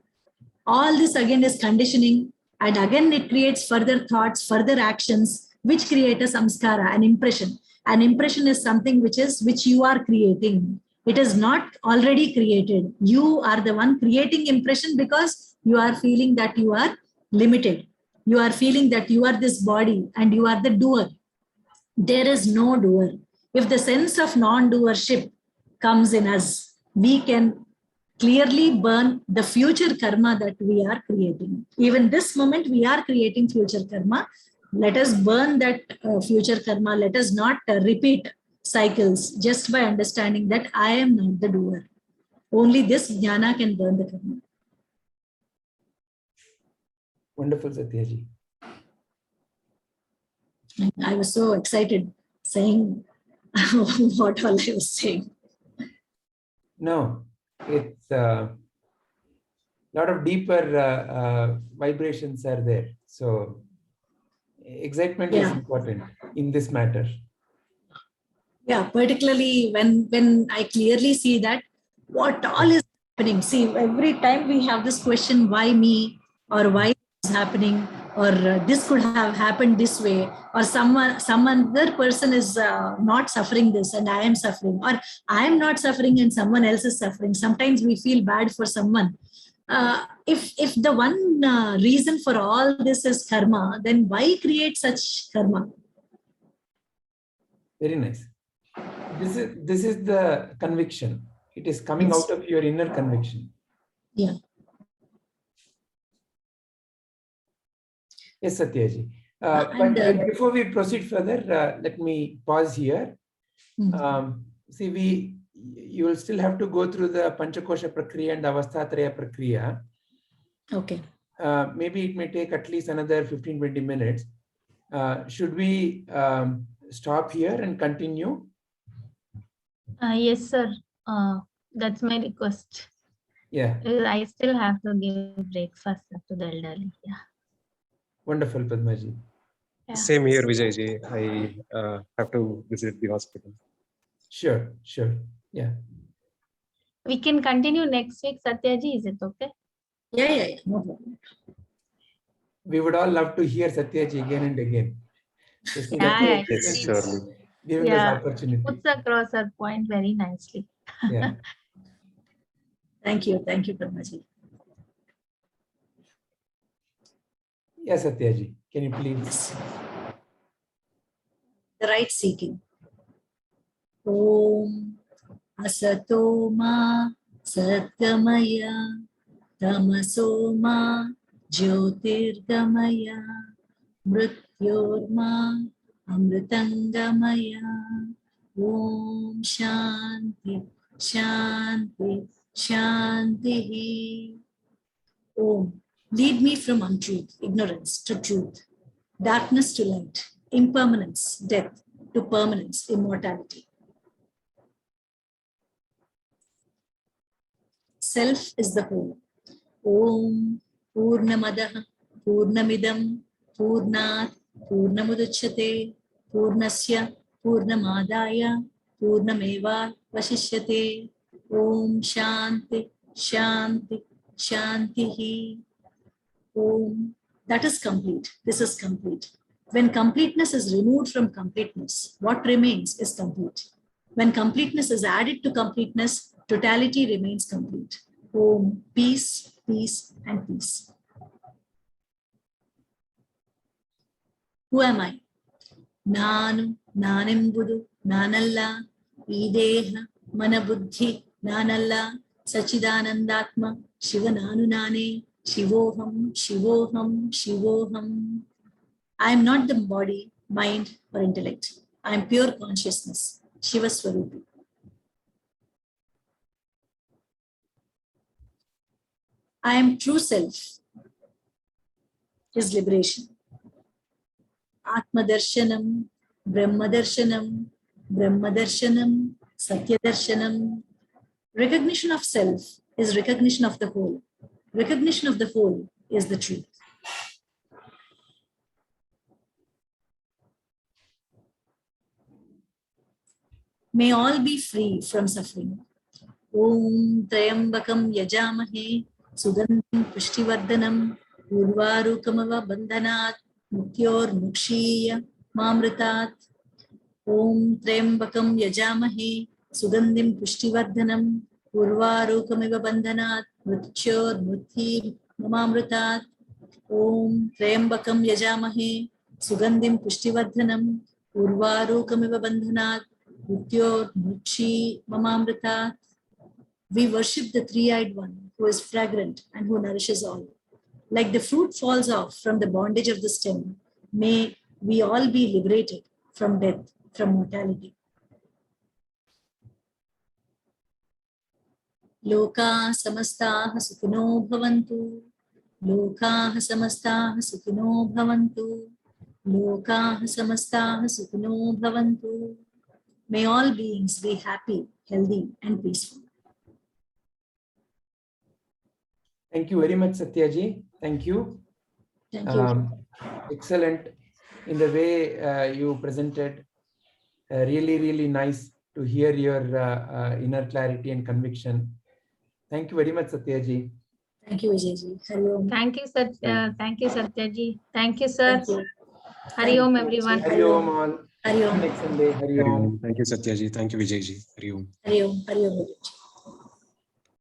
All this again is conditioning, and again it creates further thoughts, further actions, which create a samskara, an impression. An impression is something which you are creating. It is not already created. You are the one creating impression because you are feeling that you are limited. You are feeling that you are this body and you are the doer. There is no doer. If the sense of non-doership comes in us, we can clearly burn the future karma that we are creating. Even this moment, we are creating future karma. Let us burn that future karma. Let us not repeat cycles just by understanding that I am not the doer. Only this jnana can burn the karma. Wonderful, Satyaji. I was so excited saying what all I was saying. No, it's a lot of deeper vibrations are there. So excitement is important in this matter. Yeah, particularly when I clearly see that what all is happening. See, every time we have this question, why me, or why is happening, or this could have happened this way, or some other person is not suffering this and I am suffering, or I am not suffering and someone else is suffering. Sometimes we feel bad for someone. If the one reason for all this is karma, then why create such karma? Very nice. This is the conviction. It is coming Yes. out of your inner conviction. Yeah. Yes, Satyaji. And, But before we proceed further, let me pause here. Hmm. See, you will still have to go through the Panchakosha Prakriya and Avasthatraya Prakriya. Okay. Maybe it may take at least another 15-20 minutes. Should we stop here and continue? Yes, sir. That's my request. Yeah, I still have to give breakfast to the elderly. Yeah. wonderful, Padmaji. Yeah. Same here, Vijayji. I have to visit the hospital. Sure. Yeah. We can continue next week, Satyaji. Is it okay? Yeah. No problem. We would all love to hear Satyaji again and again. Just Yeah, Yes, surely. giving us opportunity. Puts across her point very nicely. Yeah. Thank you, Padmaji. Yes, Satyaji. Can you please? The right seeking. Om Asato Ma Satgamaya Tamaso Ma Jyotirgamaya Mrityorma Amritangamaya. Om Shanti Shanti Shanti. Om, lead me from untruth, ignorance to truth, darkness to light, impermanence, death to permanence, immortality. Self is the whole. Om Purnamadaha Purnamidam Purnat Purnamudachyate Purnasya Purnamadaya Purnameva Vashishyate. Om Shanti Shanti Shantihi. Om. That is complete. This is complete. When completeness is removed from completeness, what remains is complete. When completeness is added to completeness, totality remains complete. Om. Peace, peace, and peace. Who am I? Nanu, Nanimbudu, Nanalla, Ideha, Manabuddhi, Nanalla, Sachidanandatma, Shiva Nanu Nane, Shivoham, Shivoham, Shivoham. I am not the body, mind, or intellect. I am pure consciousness, Shiva Swarupi. I am true self, is liberation. Atmadarshanam, Brahmadarshanam, Brahmadarshanam, Satyadarshanam. Recognition of self is recognition of the whole. Recognition of the whole is the truth. May all be free from suffering. Om Trayambakam Yajamahe Sugandham Pushtivardhanam Urvarukamava Bandhanat Mukyor Mukshiya Mamritat. Om Trayambakam Yajamahe Sugandhim Pushtivardhanam Urvarukamiva Bandhanat Mrityor Mrithi Mamamritat. Om Trayambakam Yajamahe Sugandhim Pushtivardhanam Urvarukamiva Bandhanat Mrityor Mrithi Mamamritat. We worship the three-eyed one who is fragrant and who nourishes all. Like the fruit falls off from the bondage of the stem, may we all be liberated from death, from mortality. Loka samastaha sukino bhavantu. Loka samastaha sukino bhavantu. Loka samastaha sukino bhavantu. May all beings be happy, healthy, and peaceful. Thank you very much, Satyaji. Thank you. Thank you. Excellent in the way you presented. Really, really nice to hear your inner clarity and conviction. Thank you very much, Satyaji. Thank you, Vijayji. Hari Om. Thank you, Satya. Thank you, Satyaji. Thank you, sir. Thank you. Hari Om, Thank you, everyone. Vijay. Hari Om all. Hari Om. Next Sunday. Hari Om. Thank you, Satyaji. Thank you, Vijayji. Hari Om. Hari Om. Hari Om. Vijayji.